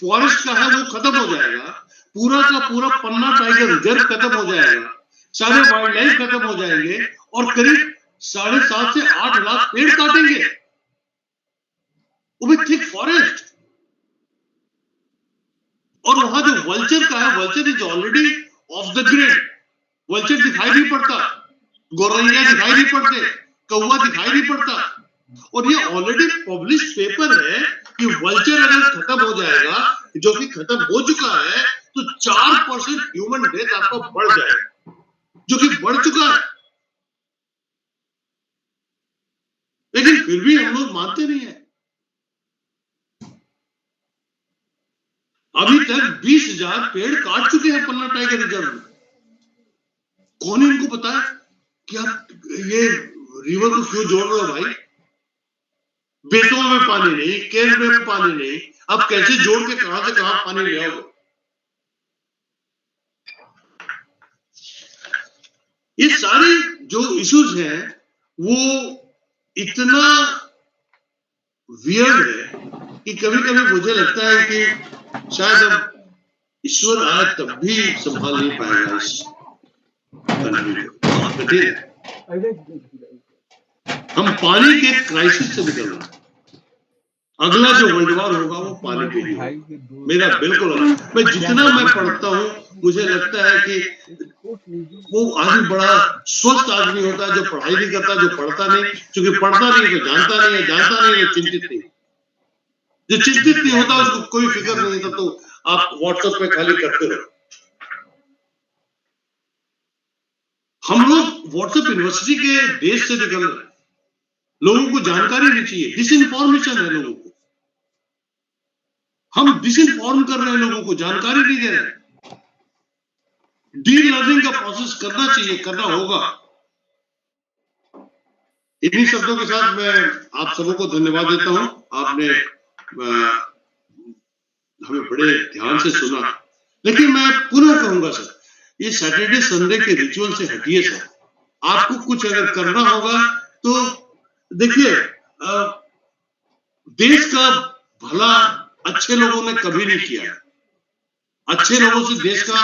फॉरेस्ट का है, वो खत्म हो जाएगा। पूरा का पूरा पन्ना टाइगर रिजर्व खत्म हो जाएगा, सारे वाइल्ड लाइफ खत्म हो जाएंगे, और करीब 7.5 से 8 लाख पेड़ काटेंगे, वो भी थिक फॉरेस्ट। और वहां जो वल्चर का है, vulture is already of the grid. Vulture दिखाई नहीं पड़ता, गोरैया दिखाई नहीं पड़ते, कौवा दिखाई नहीं पड़ता। और ये ऑलरेडी पब्लिश पेपर है कि वल्चर अगर खत्म हो जाएगा, जो कि खत्म हो चुका है, तो 4% ह्यूमन डेथ आपका बढ़ जाएगा, जो कि बढ़ चुका है। लेकिन फिर भी हम लोग मानते नहीं है। अभी तक 20,000 पेड़ काट चुके हैं पन्ना टाइगर रिजर्व में। कौन इनको पता है कि आप ये रिवर को क्यों जोड़ रहे हो भाई। बेतवा में पानी नहीं, केन में पानी नहीं, अब कैसे जोड़ के कहां से कहां पानी ले आओगे। ये सारे जो इश्यूज हैं वो इतना वियर्ड है कि कभी कभी मुझे लगता है कि शायद अब ईश्वर आए तब भी संभाल नहीं पाएगा इस कंट्री को। बहुत कठिन है। हम पानी के क्राइसिस से निकल रहे हैं। अगला जो वर्ल्ड वॉर होगा वो पानी पे ही होगा, मेरा बिल्कुल। मैं जितना मैं पढ़ता हूँ मुझे लगता है कि वो आदमी बड़ा स्वस्थ आदमी होता है जो पढ़ाई नहीं करता, जो पढ़ता नहीं। क्योंकि पढ़ता नहीं तो जानता नहीं है, जानता नहीं है चिंतित नहीं। जो चिंतित नहीं होता उसको कोई फिक्र नहीं होता, तो आप व्हाट्सएप पे खाली करते रहो। हम लोग व्हाट्सएप यूनिवर्सिटी के देश से निकल रहे हैं। लोगों को जानकारी नहीं चाहिए, डिसइंफॉर्मेशन है लोगों को। हम डिसइंफॉर्म कर रहे हैं लोगों को, जानकारी नहीं दे रहे। डी लर्निंग का प्रोसेस करना चाहिए, करना होगा। इन्हीं शब्दों के साथ मैं आप सबों को धन्यवाद देता हूं। आपने हमें बड़े ध्यान से सुना। लेकिन मैं पुनः कहूंगा सर, ये सैटरडे संडे के रिचुअल से हटिए सर। आपको कुछ अगर करना होगा तो देखिए, देश का भला अच्छे लोगों ने कभी नहीं किया। अच्छे लोगों से देश का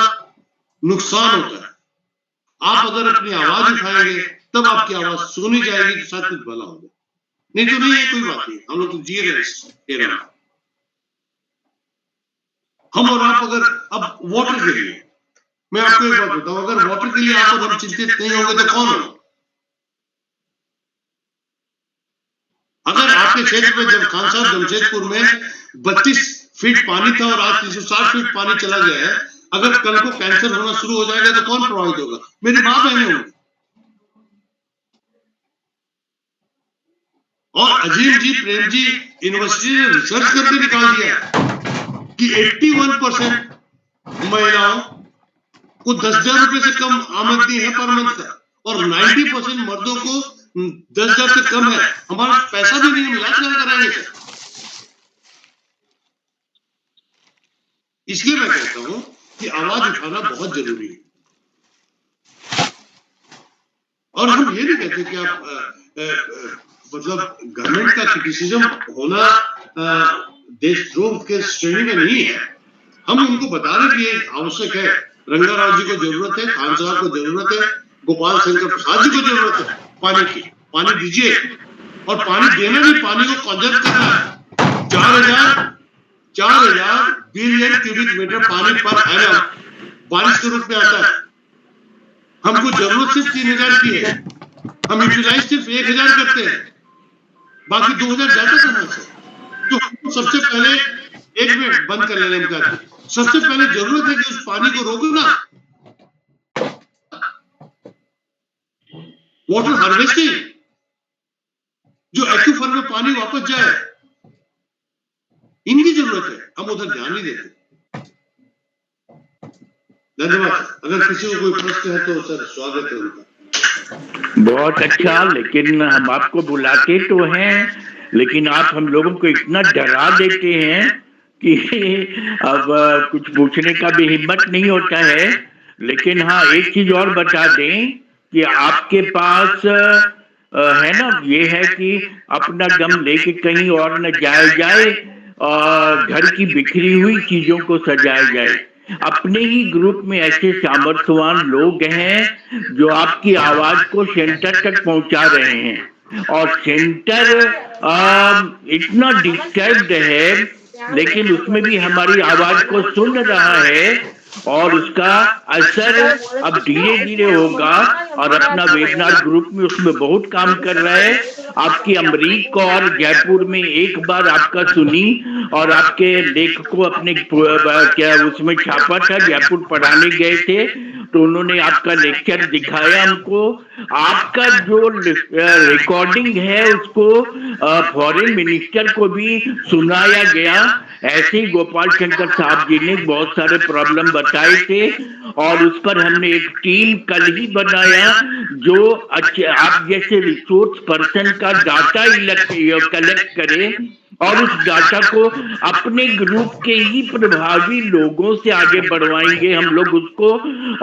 नुकसान होता है। आप अगर अपनी आवाज उठाएंगे तब आपकी आवाज सुनी जाएगी तो शायद कुछ भला होगा। नहीं तो नहीं है, कोई बात नहीं। हम लोग तो जी रहे इस एरा में। हम और आप अगर अब वाटर के लिए, मैं आपको एक बात बताऊं, अगर वाटर के लिए आप और हम चिंतित नहीं होंगे तो कौन होगा। अगर आपके क्षेत्र में जब खान साहब जमशेदपुर में 32 फीट पानी था और आज 360 फीट पानी चला गया है, अगर कल को कैंसर होना शुरू हो जाएगा तो कौन प्रभावित होगा। मेरी मां बहनें होंगी। और अजीम जी, प्रेम जी यूनिवर्सिटी ने रिसर्च करके निकाल दिया कि 81% महिलाओं को 10,000 रुपए से कम आमदनी है पर मंथ का, और 90% मर्दों को 10,000 से कम है, हमारा पैसा भी नहीं, हम इलाज क्या कराएंगे सर? इसलिए मैं कहता हूं कि आवाज उठाना बहुत जरूरी है। और हम ये नहीं कहते कि आप मतलब गवर्नमेंट का क्रिटिसिज्म होना देशद्रोह के श्रेणी में नहीं है। हम उनको बता रहे कि ये आवश्यक है, रंगाराव जी को जरूरत है, खान साहब को जरूरत है, गोपाल शंकर प्रसाद जी को जरूरत है पानी की। पानी दीजिए, और पानी देना नहीं, पानी को कंजर्व करना है। 4,000 बिलियन क्यूबिक मीटर पानी पर एनम बारिश के रूप में आता है। हमको जरूरत सिर्फ 3,000 की है, हम यूटिलाइज सिर्फ 1,000 करते हैं, बाकी 2,000 जाता कहां से? तो सबसे पहले, एक मिनट बंद कर लेने का, सबसे पहले जरूरत है कि उस पानी को रोकना, वाटर हार्वेस्टिंग, जो एक्यूफर में पानी वापस जाए, इनकी जरूरत है। हम उधर ध्यान नहीं देते। धन्यवाद। अगर किसी को कोई प्रश्न है तो सर स्वागत है उनका। बहुत अच्छा, लेकिन हम आपको बुलाते तो हैं, लेकिन आप हम लोगों को इतना डरा देते हैं कि अब कुछ पूछने का भी हिम्मत नहीं होता है। लेकिन हाँ, एक चीज और बता दें कि आपके पास है ना, ये है कि अपना गम लेके कहीं और न जाया जाए और घर की बिखरी हुई चीजों को सजाया जाए। अपने ही ग्रुप में ऐसे सामर्थ्यवान लोग हैं जो आपकी आवाज को सेंटर तक पहुंचा रहे हैं, और सेंटर इतना डिस्टर्ब्ड है, लेकिन उसमें भी हमारी आवाज को सुन रहा है, और उसका असर अब धीरे धीरे होगा। और अपना वेबनार ग्रुप में उसमें बहुत काम कर रहा है। आपकी अमरीक और जयपुर में एक बार आपका सुनी, और आपके लेख को अपने क्या उसमें छापा था, जयपुर पढ़ाने गए थे तो उन्होंने आपका लेक्चर दिखाया हमको। आपका जो रिकॉर्डिंग है उसको फॉरेन मिनिस्टर को भी सुनाया गया। ऐसे ही गोपाल शंकर साहब जी ने बहुत सारे प्रॉब्लम बताए थे, और उस पर हमने एक टीम कल ही बनाया जो आप जैसे रिसोर्स पर्सन का डाटा कलेक्ट करे, और उस डाटा को अपने ग्रुप के ही प्रभावी लोगों से आगे बढ़वाएंगे हम लोग उसको,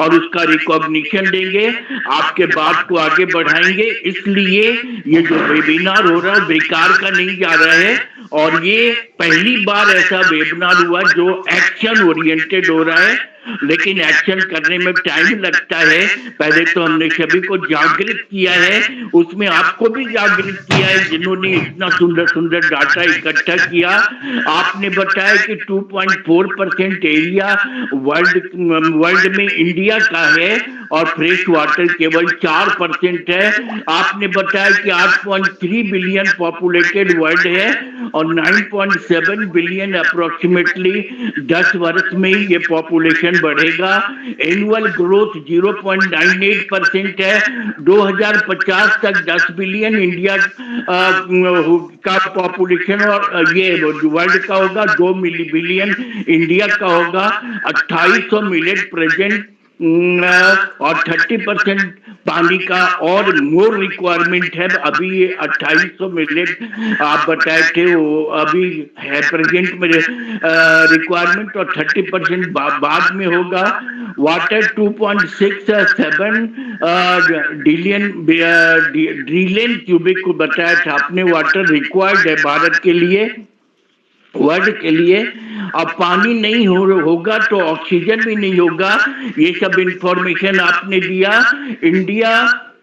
और उसका रिकॉग्निशन देंगे, आपके बात को आगे बढ़ाएंगे। इसलिए ये जो वेबिनार हो रहा है बेकार का नहीं जा रहा है, और ये पहली बार ऐसा वेबिनार हुआ जो एक्शन ओरिएंटेड हो रहा है। लेकिन एक्शन करने में टाइम लगता है। पहले तो हमने सभी को जागृत किया है, उसमें आपको भी जागृत किया है जिन्होंने इतना सुंदर सुंदर डाटा इकट्ठा किया। आपने बताया कि 2.4% एरिया वर्ल्ड में इंडिया का है, और फ्रेश वाटर केवल 4% है। आपने बताया कि 8.3 बिलियन पॉपुलेटेड वर्ल्ड है, और 9.7 बिलियन अप्रोक्सीमेटली 10 वर्ष में ही ये पॉपुलेशन बढ़ेगा। एनुअल ग्रोथ 0.98% है। 2050 तक 10 बिलियन इंडिया का पॉपुलेशन और ये वर्ल्ड का होगा, 2 बिलियन इंडिया का होगा। 2800 मिलियन प्रेजेंट और 30% पानी का और मोर रिक्वायरमेंट है। अभी ये 2800 मिलियन आप बताए थे, वो अभी है प्रेजेंट में रिक्वायरमेंट, और 30% बाद में होगा। वाटर 2.67 ट्रिलियन क्यूबिक को बताया था आपने, वाटर रिक्वायर्ड है भारत के लिए, वर्ल्ड के लिए। अब पानी नहीं होगा तो ऑक्सीजन भी नहीं होगा। ये सब इंफॉर्मेशन आपने दिया। इंडिया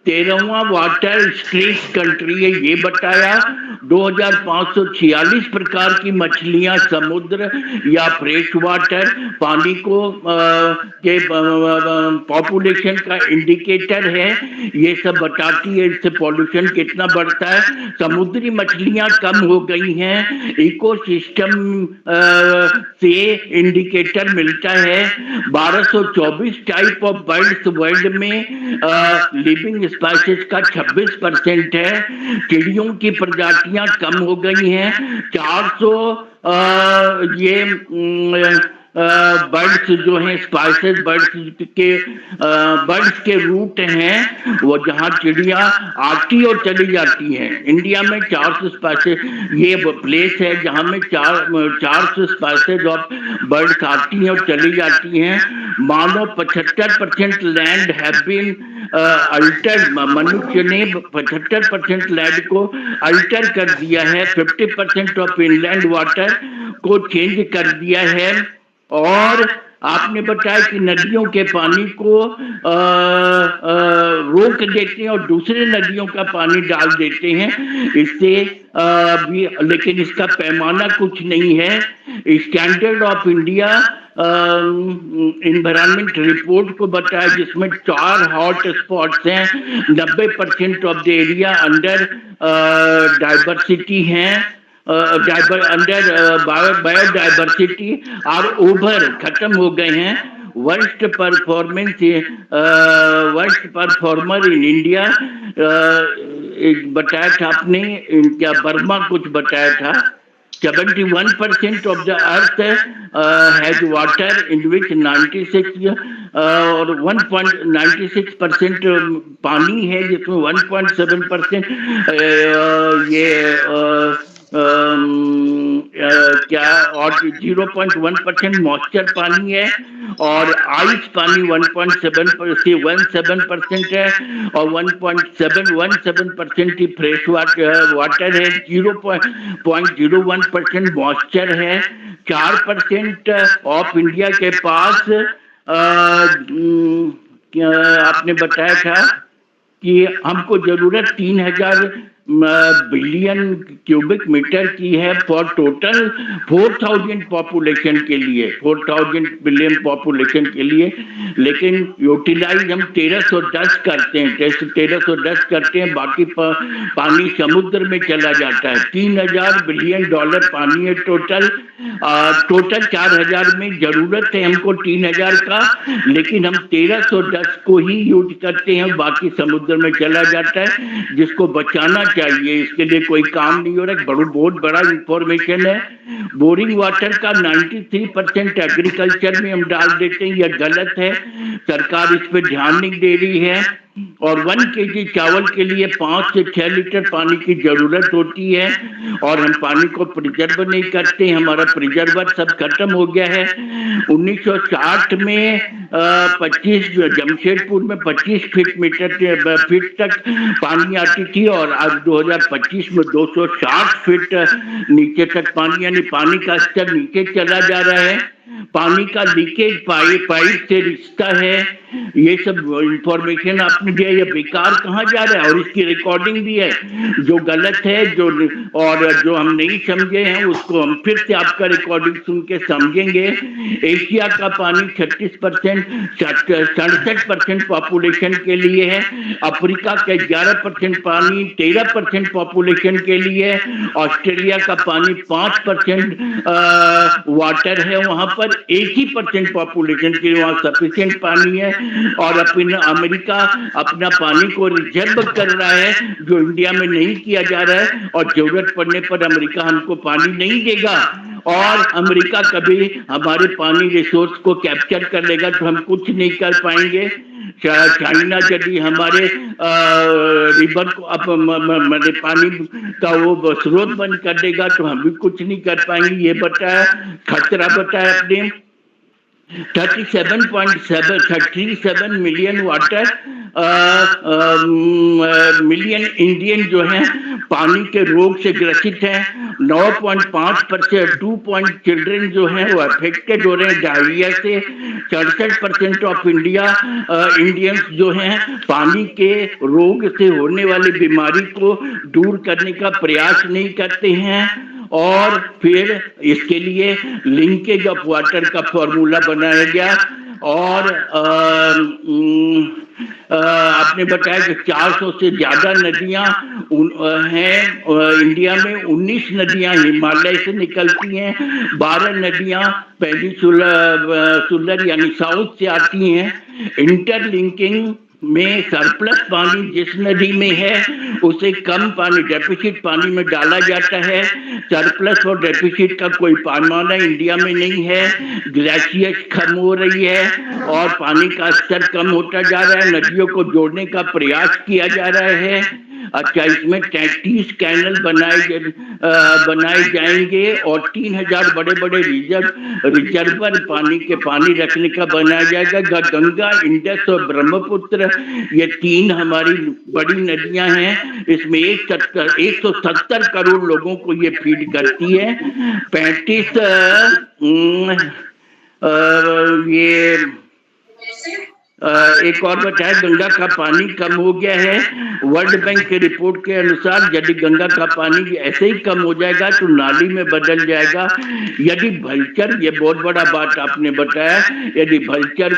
13वां वाटर स्ट्रेस कंट्री है, ये बताया। 2546 प्रकार की मछलियां समुद्र या फ्रेश वाटर पानी को के पॉपुलेशन का इंडिकेटर है, ये सब बताती है इससे पॉल्यूशन कितना बढ़ता है। समुद्री मछलियां कम हो गई हैं, इकोसिस्टम से इंडिकेटर मिलता है। 1224 टाइप ऑफ बर्ड्स वर्ल्ड में लिविंग स्पाइसेस का 26% है। चिड़ियों की प्रजातियां कम हो गई हैं। 400 ये बर्ड्स जो हैं, स्पाइसेस बर्ड्स के रूट हैं, वो जहाँ चिड़िया आती और चली जाती हैं। इंडिया में 400 स्पाइसेस, ये प्लेस है जहाँ में 400 स्पाइसेस ऑफ बर्ड्स आती हैं और चली जाती हैं। मानो 75% लैंड हैव बीन अल्टर, मनुष्य ने 75% लैंड को अल्टर कर दिया है, 50% ऑफ इनलैंड वाटर को चेंज कर दिया है। और आपने बताया कि नदियों के पानी को रोक देते हैं और दूसरे नदियों का पानी डाल देते हैं, इससे भी, लेकिन इसका पैमाना कुछ नहीं है। Standard of India environment report को बताया, जिसमें 4 हॉट स्पॉट्स हैं, 90% of the area under diversity हैं, अंडर बायोडाइवर्सिटी और ओवर खत्म हो गए हैं। वर्स्ट परफॉर्मर इन इंडिया, बताया था आपने, क्या बर्मा कुछ बताया था। 71% of the earth has water, in which 96 और 1.96% पानी है, जिसमें 1.7% ये क्या, और 0.1% मॉइस्चर पानी है, और आइस पानी 1.7% है, और 1.717% ही फ्रेश वाटर है, 0.01% मॉइस्चर है। 4% ऑफ इंडिया के पास आपने बताया था कि हमको जरूरत 3000 बिलियन क्यूबिक मीटर की है फॉर टोटल 4000 पॉपुलेशन के लिए, 4000 बिलियन पॉपुलेशन के लिए, लेकिन यूटिलाइज हम 1310 करते हैं, 1310 करते हैं, बाकी पानी समुद्र में चला जाता है। $3000 बिलियन पानी है टोटल। टोटल 4000 में जरूरत है हमको 3000 का, लेकिन हम 1310 को ही यूज करते हैं, बाकी समुद्र में चला जाता है, जिसको बचाना चाहिए। इसके लिए कोई काम नहीं हो रहा है। बहुत बड़ा इंफॉर्मेशन है। बोरिंग वाटर का 93% एग्रीकल्चर में हम डाल देते हैं, यह गलत है। सरकार इस पर ध्यान नहीं दे रही है। और 1 kg चावल के लिए 5 से 6 लीटर पानी की जरूरत होती है, और हम पानी को प्रिजर्व नहीं करते। हमारा प्रिजर्वर सब खत्म हो गया है। 1960 में 25 जमशेदपुर में 25 फीट तक पानी आती थी, और आज 2025 में 260 फीट नीचे तक पानी, यानी पानी का स्तर नीचे चला जा रहा है। पानी का लीकेज पाइप से रिश्ता है। ये सब इंफॉर्मेशन आपने दिया, ये बेकार कहाँ जा रहा है, और इसकी रिकॉर्डिंग भी है। जो गलत है, जो हम नहीं समझे हैं, उसको हम फिर से आपका रिकॉर्डिंग सुन के समझेंगे। एशिया का पानी 36%, 67% पॉपुलेशन के लिए है। अफ्रीका के 11% पानी 13% पॉपुलेशन के लिए है। ऑस्ट्रेलिया का पानी 5% वाटर है, वहां पर 1% पॉपुलेशन के लिए वहां सफिशिएंट पानी है। और अमेरिका अपना पानी को रिजर्व कर रहा है, जो इंडिया में नहीं किया जा रहा है, और जरूरत पड़ने पर अमेरिका हमको पानी नहीं देगा। और अमेरिका कभी हमारे पानी रिसोर्स को कैप्चर कर लेगा तो हम कुछ नहीं कर पाएंगे। चाइना यदि हमारे रिवर को पानी का वो स्रोत बंद कर देगा तो हम भी कुछ नहीं कर पाएंगे। ये बताया, खतरा बताया आपने। 37 मिलियन वाटर मिलियन इंडियन जो हैं पानी के रोग से ग्रसित हैं। 9.5% 2 चिल्ड्रन जो हैं वो अफेक्टेड हो रहे हैं डायरिया से। 67% ऑफ इंडियंस जो हैं पानी के रोग से होने वाली बीमारी को दूर करने का प्रयास नहीं करते हैं। और फिर इसके लिए लिंकेज ऑफ वाटर का फॉर्मूला बनाया गया। और आपने बताया कि 400 से ज्यादा नदियां हैं इंडिया में। 19 नदियां हिमालय से निकलती हैं, 12 नदियां पेनिनसुलर यानी साउथ से आती हैं। इंटरलिंकिंग में सरप्लस पानी जिस नदी में है उसे कम पानी, डेफिसिट पानी में डाला जाता है। सरप्लस और डेफिसिट का कोई पैमाना इंडिया में नहीं है। ग्लेशियर कम हो रही है और पानी का स्तर कम होता जा रहा है। नदियों को जोड़ने का प्रयास किया जा रहा है। अच्छा, इसमें 33 कैनल बनाए जाएंगे और 3000 बड़े बड़े रिजर्वर पानी रखने का बनाया जाएगा। गंगा, इंडस और ब्रह्मपुत्र ये 3 हमारी बड़ी नदियां हैं। इसमें 170 करोड़ लोगों को ये फीड करती है। 35 ये एक और बताया, गंगा का पानी कम हो गया है। वर्ल्ड बैंक की रिपोर्ट के अनुसार यदि गंगा का पानी ऐसे ही कम हो जाएगा तो नाली में बदल जाएगा। यदि भलचर, ये बहुत बड़ा बात आपने बताया, यदि भलचर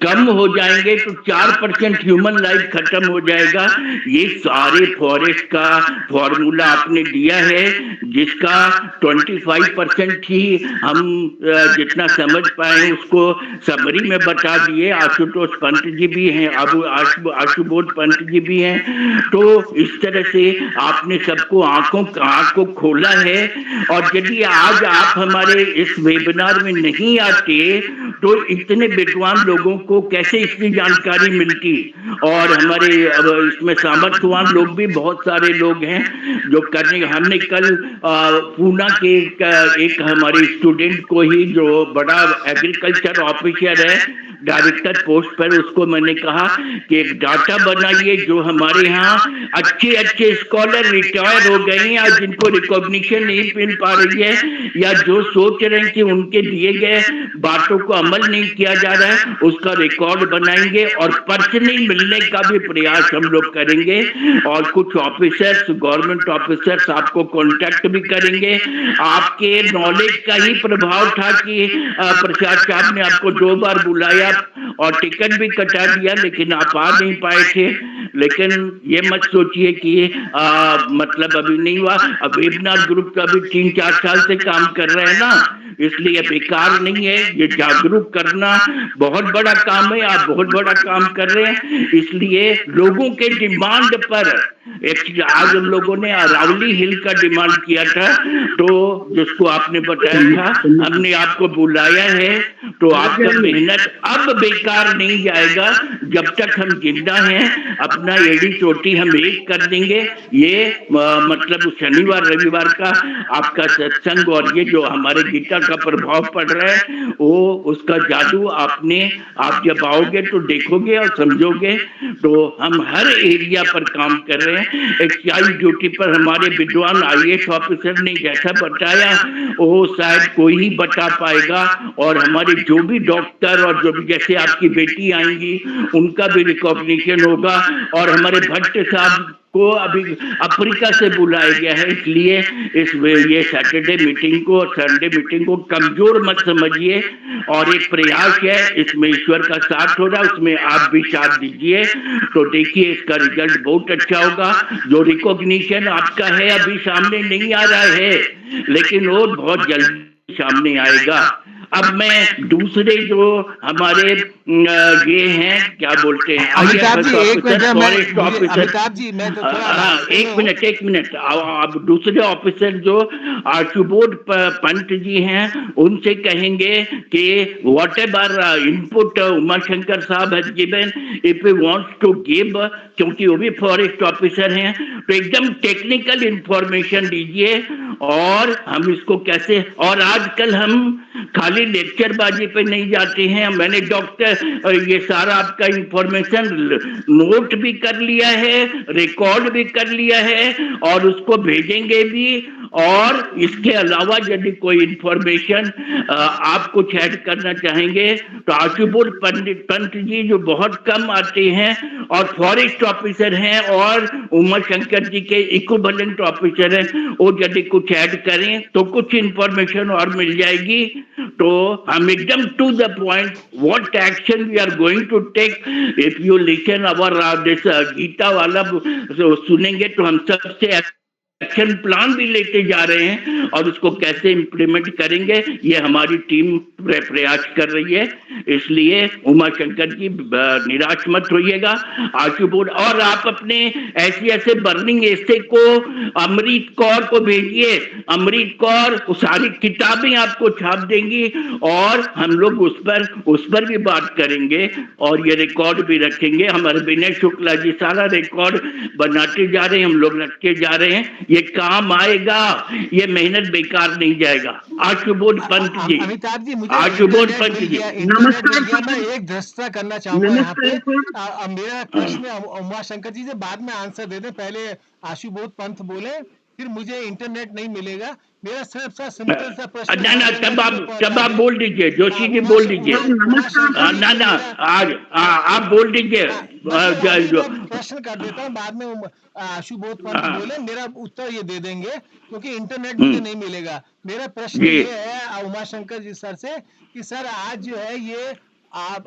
कम हो जाएंगे तो 4% ह्यूमन लाइफ खत्म हो जाएगा। ये सारे फॉरेस्ट का फॉर्मूला आपने दिया है, जिसका 25% ही हम जितना समझ पाए उसको समरी में बता दिए। आशुतोष पंत जी भी हैं, आशुबोध पंत जी भी हैं। तो इस तरह से आपने सबको आंखों को खोला है। और यदि आज आप हमारे इस वेबिनार में नहीं आते तो इतने विद्वान लोगों को कैसे इसकी जानकारी मिलती। और हमारे इसमें सामर्थ्यवान लोग भी बहुत सारे लोग हैं जो करने। हमने कल पूना के एक हमारे स्टूडेंट को ही, जो बड़ा एग्रीकल्चर ऑफिसर है, डायरेक्टर पोस्ट पर, उसको मैंने कहा कि एक डाटा बनाइए जो हमारे यहाँ अच्छे स्कॉलर रिटायर हो गए हैं और जिनको रिकॉग्निशन नहीं मिल पा रही है, या जो सोच रहे हैं कि उनके दिए गए बातों को अमल नहीं किया जा रहा है, उसका रिकॉर्ड बनाएंगे और पर्सनली मिलने का भी प्रयास हम लोग करेंगे। और कुछ ऑफिसर्स, गवर्नमेंट ऑफिसर्स आपको कांटेक्ट भी करेंगे। आपके नॉलेज का ही प्रभाव था कि प्रसाद साहब ने आपको 2 बार बुलाया और टिकट भी कटा दिया, लेकिन आप आ नहीं पाए थे। लेकिन ये मत सोचिए कि मतलब अभी नहीं हुआ। अब वेबनार ग्रुप का भी 3-4 साल से काम कर रहे हैं ना, इसलिए बेकार नहीं है। ये जागरूक करना बहुत बड़ा काम है, आप बहुत बड़ा काम कर रहे हैं। इसलिए लोगों के डिमांड पर, आज हम लोगों ने अरावली हिल का डिमांड किया था, तो जिसको आपने बताया था, हमने आपको बुलाया है। तो आपका मेहनत अब बेकार नहीं जाएगा। जब तक हम जिंदा हैं अपना एड़ी चोटी हम एक कर देंगे। ये मतलब शनिवार रविवार का आपका सत्संग और ये जो हमारे गीता का प्रभाव पड़ रहा है, वो उसका जादू आप जब आओगे तो देखोगे और समझोगे। तो हम हर एरिया पर काम कर रहे हैं। एक्साइज ड्यूटी पर हमारे विद्वान IAS ऑफिसर ने जैसा बताया वो शायद कोई ही बता पाएगा। और हमारे जो भी डॉक्टर और जो भी, जैसे आपकी बेटी आएंगी, उनका भी रिकॉग्निशन होगा। और हमारे भट्ट साहब को अभी अफ्रीका से बुलाया गया है। इसलिए ये सैटरडे मीटिंग को और संडे मीटिंग को कमजोर मत समझिए। और एक प्रयास है, इसमें ईश्वर का साथ हो रहा है, उसमें आप भी साथ दीजिए। तो देखिए इसका रिजल्ट बहुत अच्छा होगा। जो रिकॉग्निशन आपका है अभी सामने नहीं आ रहा है, लेकिन वो बहुत जल्दी सामने आएगा। अब मैं दूसरे जो हमारे ये हैं, क्या बोलते हैं, अमिताभ जी, एक मिनट, एक मिनट। अब दूसरे ऑफिसर जो आशुबोध पंत जी हैं, उनसे कहेंगे कि व्हाट एवर इनपुट उमाशंकर साहब has given, if he wants to give, क्योंकि वो भी फॉरेस्ट ऑफिसर हैं, तो एकदम टेक्निकल इंफॉर्मेशन दीजिए। और हम इसको कैसे, और आजकल हम खाली लेक्चर बाजी पे नहीं जाते हैं। मैंने डॉक्टर ये सारा आपका इंफॉर्मेशन नोट भी कर लिया है, रिकॉर्ड भी कर लिया है और उसको भेजेंगे भी। और इसके अलावा यदि कोई इंफॉर्मेशन आप कुछ ऐड करना चाहेंगे तो आशुबोध पंत जी जो बहुत कम आते हैं और फॉरेस्ट ऑफिसर हैं और उमा शंकर जी के इक्विवेलेंट ऑफिसर हैं, वो यदि कुछ ऐड करें तो कुछ इंफॉर्मेशन और मिल जाएगी। तो हम एकदम to the point, what action we are going to take. If you listen our this Gita वाला सुनेंगे तो हम सबसे एक्शन प्लान भी लेते जा रहे हैं और उसको कैसे इम्प्लीमेंट करेंगे ये हमारी टीम प्रयास कर रही है। इसलिए उमा शंकर जी निराश मत होइएगा। आशुबोध और आप अपने ऐसे बर्निंग ऐसे को अमृत कौर को भेजिए। अमृत कौर वो सारी किताबें आपको छाप देंगी और हम लोग उस पर भी बात करेंगे और ये रिकॉर्ड भी रखेंगे। हमारे विनय शुक्ला जी सारा रिकॉर्ड बनाते जा रहे हैं, हम लोग रखते जा रहे हैं। ये काम आएगा, ये मेहनत बेकार नहीं जाएगा। आशुबोध पंत जी, अमिताभ जी, मुझे आशुबोध पंत जी, नमस्कार। मैं एक दृष्टता करना चाहूंगा यहाँ पे। मेरा प्रश्न उमा शंकर जी से बाद में आंसर दे दें, पहले आशुबोध पंत बोले, फिर मुझे इंटरनेट नहीं मिलेगा। मेरा सिर्फ सा सिंपल सा प्रश्न ना तब आप बोल दीजिए, जोशी जी बोल दीजिए। ना आज आप बोल दीजिए। प्रश्न कर देता हूँ, बाद में आशुबोध पंत बोले, मेरा उत्तर ये दे देंगे क्योंकि इंटरनेट मुझे नहीं मिलेगा। मेरा प्रश्न ये है उमा शंकर जी सर से कि सर आज जो है ये आप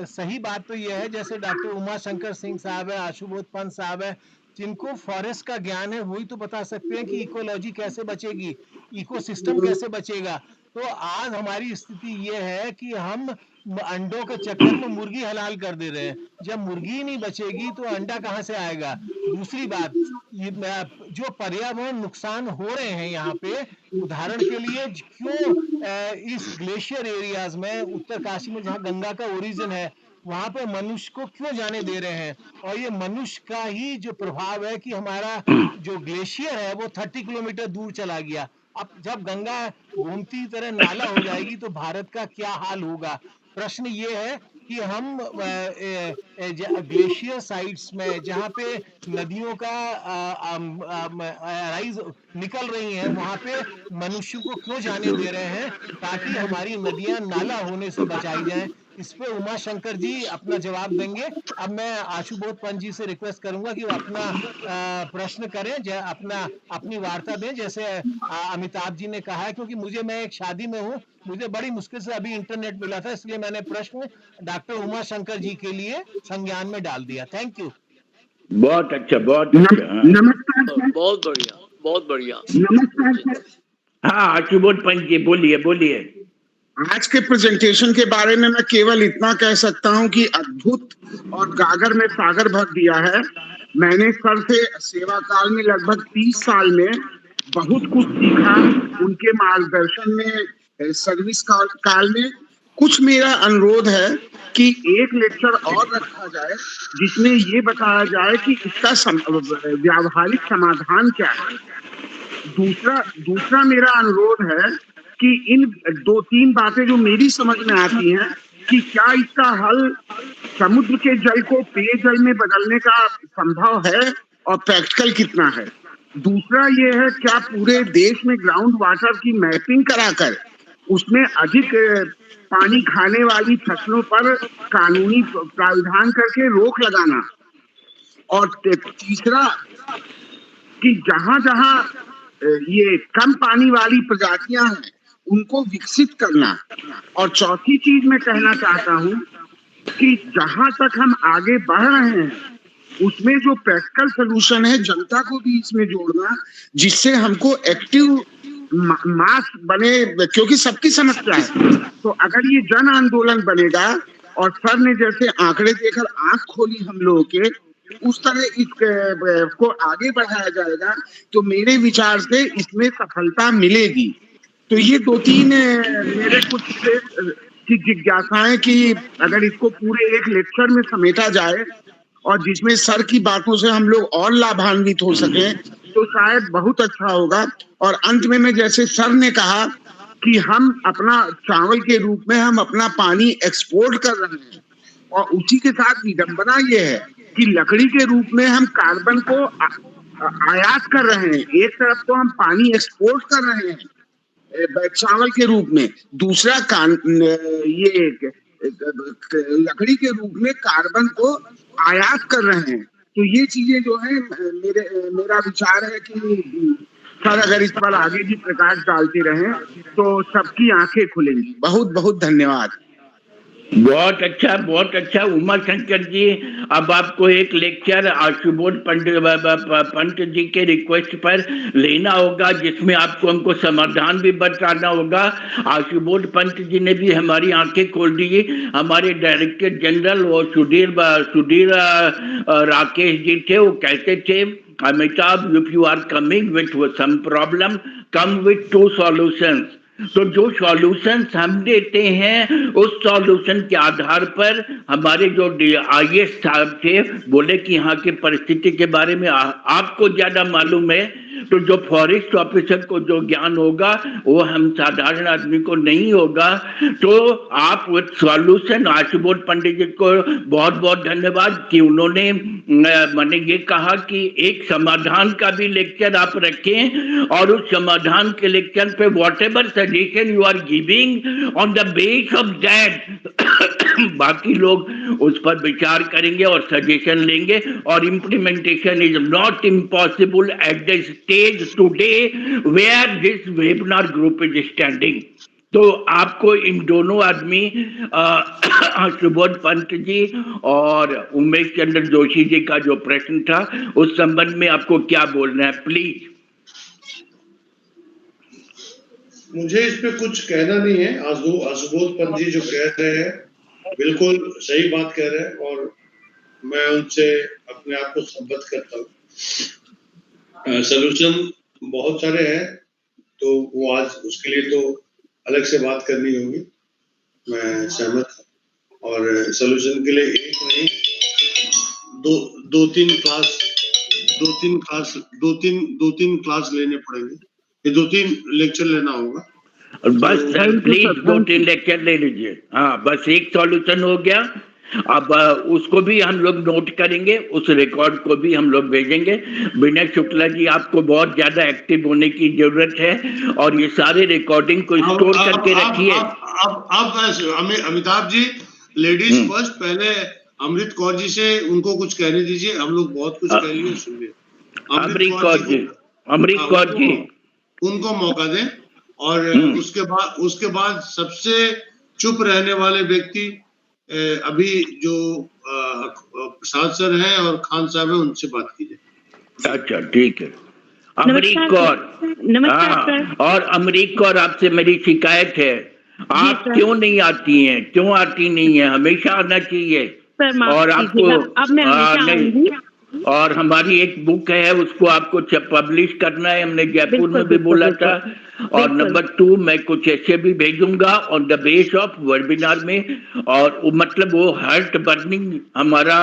सही बात तो ये है, जैसे डॉक्टर उमा शंकर सिंह साहब है, आशुबोध पंत साहब है, जिनको फॉरेस्ट का ज्ञान है, वही तो बता सकते हैं कि इकोलॉजी कैसे बचेगी, इकोसिस्टम कैसे बचेगा। तो आज हमारी स्थिति ये है कि हम अंडों के चक्कर में मुर्गी हलाल कर दे रहे हैं। जब मुर्गी नहीं बचेगी तो अंडा कहाँ से आएगा। दूसरी बात, जो पर्यावरण नुकसान हो रहे हैं यहाँ पे, उदाहरण के लिए क्यों इस ग्लेशियर एरियाज में, उत्तरकाशी में जहाँ गंगा का ओरिजिन है, वहां पे मनुष्य को क्यों जाने दे रहे हैं। और ये मनुष्य का ही जो प्रभाव है कि हमारा जो ग्लेशियर है वो 30 किलोमीटर दूर चला गया। अब जब गंगा गोमती तरह नाला हो जाएगी तो भारत का क्या हाल होगा। प्रश्न ये है कि हम ग्लेशियर साइट्स में जहाँ पे नदियों का राइज निकल रही हैं, वहां पे मनुष्यों को क्यों जाने दे रहे हैं, ताकि हमारी नदियां नाला होने से बचाई जाएं। इस पे उमा शंकर जी अपना जवाब देंगे। अब मैं आशुबोध पंत जी से रिक्वेस्ट करूंगा कि वो अपना प्रश्न करें, अपनी वार्ता दें, जैसे अमिताभ जी ने कहा है। क्योंकि मैं एक शादी में हूँ, मुझे बड़ी मुश्किल से अभी इंटरनेट मिला था, इसलिए मैंने प्रश्न डॉक्टर उमा शंकर जी के लिए संज्ञान में डाल दिया। Thank you. बहुत अच्छा, बहुत अच्छा। नमस्कार, बहुत बढ़िया, बहुत बढ़िया। नमस्कार। हाँ आशुबोध पंत जी बोलिए। आज के प्रेजेंटेशन के बारे में मैं केवल इतना कह सकता हूं कि अद्भुत और गागर में सागर भर दिया है। मैंने सर से सेवा काल में लगभग 30 साल में बहुत कुछ सीखा, उनके मार्गदर्शन में, सर्विस काल में। कुछ मेरा अनुरोध है कि एक लेक्चर और रखा जाए जिसमें ये बताया जाए कि इसका व्यावहारिक समाधान क्या है। दूसरा मेरा अनुरोध है कि इन 2-3 बातें जो मेरी समझ में आती हैं कि क्या इसका हल समुद्र के जल को पेयजल में बदलने का संभव है और प्रैक्टिकल कितना है। दूसरा ये है, क्या पूरे देश में ग्राउंड वाटर की मैपिंग कराकर उसमें अधिक पानी खाने वाली फसलों पर कानूनी प्रावधान करके रोक लगाना। और तीसरा कि जहां जहां ये कम पानी वाली प्रजातियां हैं उनको विकसित करना। और चौथी चीज मैं कहना चाहता हूं कि जहां तक हम आगे बढ़ रहे हैं उसमें जो प्रैक्टिकल सोल्यूशन है, जनता को भी इसमें जोड़ना, जिससे हमको एक्टिव मास बने, क्योंकि सबकी समस्या है। तो अगर ये जन आंदोलन बनेगा और सर ने जैसे आंकड़े देकर आंख खोली हम लोगों के, उस तरह इसको आगे बढ़ाया जाएगा तो मेरे विचार से इसमें सफलता मिलेगी। तो ये 2-3 मेरे कुछ की जिज्ञासाएं कि अगर इसको पूरे एक लेक्चर में समेटा जाए और जिसमें सर की बातों से हम लोग और लाभान्वित हो सके तो शायद बहुत अच्छा होगा। और अंत में मैं, जैसे सर ने कहा कि हम अपना चावल के रूप में हम अपना पानी एक्सपोर्ट कर रहे हैं, और उसी के साथ विडंबना ये है कि लकड़ी के रूप में हम कार्बन को आयात कर रहे हैं। एक तरफ तो हम पानी एक्सपोर्ट कर रहे हैं चावल के रूप में, दूसरा ये लकड़ी के रूप में कार्बन को आयात कर रहे हैं। तो ये चीजें जो है, मेरा विचार है कि सर अगर इस पर आगे भी प्रकाश डालते रहें तो सबकी आंखें खुलेंगी। बहुत बहुत धन्यवाद। बहुत अच्छा उमा शंकर जी। अब आपको एक लेक्चर आशुबोध पंत जी के रिक्वेस्ट पर लेना होगा, जिसमें आपको हमको समाधान भी बताना होगा। आशुबोध पंत जी ने भी हमारी आंखें खोल दी। हमारे डायरेक्टर जनरल और सुधीर राकेश जी थे, वो कहते थे Amitabh, if you are coming with some problem, come with 2 solutions. तो जो सॉल्यूशंस हम देते हैं उस सॉल्यूशन के आधार पर हमारे जो IAS साहब थे बोले कि यहाँ की परिस्थिति के बारे में आपको ज्यादा मालूम है, तो जो फॉरेस्ट ऑफिसर को जो ज्ञान होगा वो हम साधारण आदमी को नहीं होगा। तो आप विद सॉल्यूशन, आशुबोध पंडित जी को बहुत बहुत धन्यवाद कि उन्होंने मैंने ये कहा कि एक समाधान का भी लेक्चर आप रखें, और उस समाधान के लेक्चर पे whatever suggestion you are giving on the base of that बाकी लोग उस पर विचार करेंगे और सजेशन लेंगे, और implementation is not impossible at the stage today where this webinar group is standing. तो आपको इन दोनों आदमी सुबोध पंत जी और उमेश चंद्र जोशी जी का जो प्रश्न था उस संबंध में आपको क्या बोलना है, प्लीज। मुझे इस पे कुछ कहना नहीं है। आशुबोध पंत जी जो कह रहे हैं बिल्कुल सही बात कह रहे हैं, और मैं उनसे अपने आप को संबद्ध करता हूँ। सॉल्यूशन बहुत सारे हैं, तो वो आज उसके लिए तो अलग से बात करनी होगी, मैं सहमत हूँ। और सॉल्यूशन के लिए एक नहीं, दो तीन क्लास लेने पड़ेंगे, ये 2-3 लेक्चर लेना होगा। बस प्लीज 2-3 लेक्चर ले लीजिए। हाँ, बस एक सॉल्यूशन हो गया। अब उसको भी हम लोग नोट करेंगे, उस रिकॉर्ड को भी हम लोग भेजेंगे। विनय शुक्ला जी, आपको बहुत ज्यादा एक्टिव होने की जरूरत है, और ये सारे रिकॉर्डिंग को स्टोर करके रखिए। अब अमिताभ जी, लेडीज फर्स्ट, पहले अमृत कौर जी से उनको कुछ कहने दीजिए। हम लोग बहुत कुछ कह लिए, सुनिए। अमृत कौर जी उनको मौका दें, और उसके बाद सबसे चुप रहने वाले व्यक्ति अभी जो प्रसाद सर हैं और खान साहब हैं, उनसे बात कीजिए। अच्छा, ठीक है। अमरीक कौर, हाँ, और अमरीक कौर, आपसे मेरी शिकायत है, आप क्यों नहीं आती हैं? क्यों आती नहीं है? हमेशा आना चाहिए। और आपको अब मैं हमेशा आऊंगी। और हमारी एक बुक है, उसको आपको पब्लिश करना है, हमने जयपुर में भी बोला था। और नंबर 2, मैं कुछ ऐसे भी भेजूंगा on the base of webinar में, और मतलब वो हार्ट बर्निंग हमारा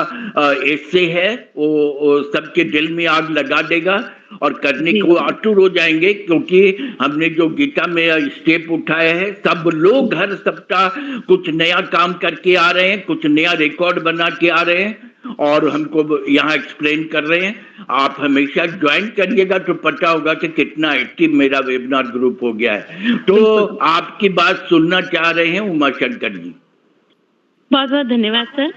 ऐसे है, वो सबके दिल में आग लगा देगा और करने को आतुर हो जाएंगे, क्योंकि हमने जो गीता में स्टेप उठाया है, सब लोग हर सप्ताह कुछ नया काम करके आ रहे हैं, कुछ नया रिकॉर्ड बना के आ रहे हैं और हमको यहाँ एक्सप्लेन कर रहे हैं। आप हमेशा ज्वाइन करिएगा तो पता होगा कि कितना एक्टिव मेरा वेबिनार ग्रुप हो गया है। तो आपकी बात सुनना चाह रहे हैं उमा शंकर जी। बहुत बहुत धन्यवाद सर।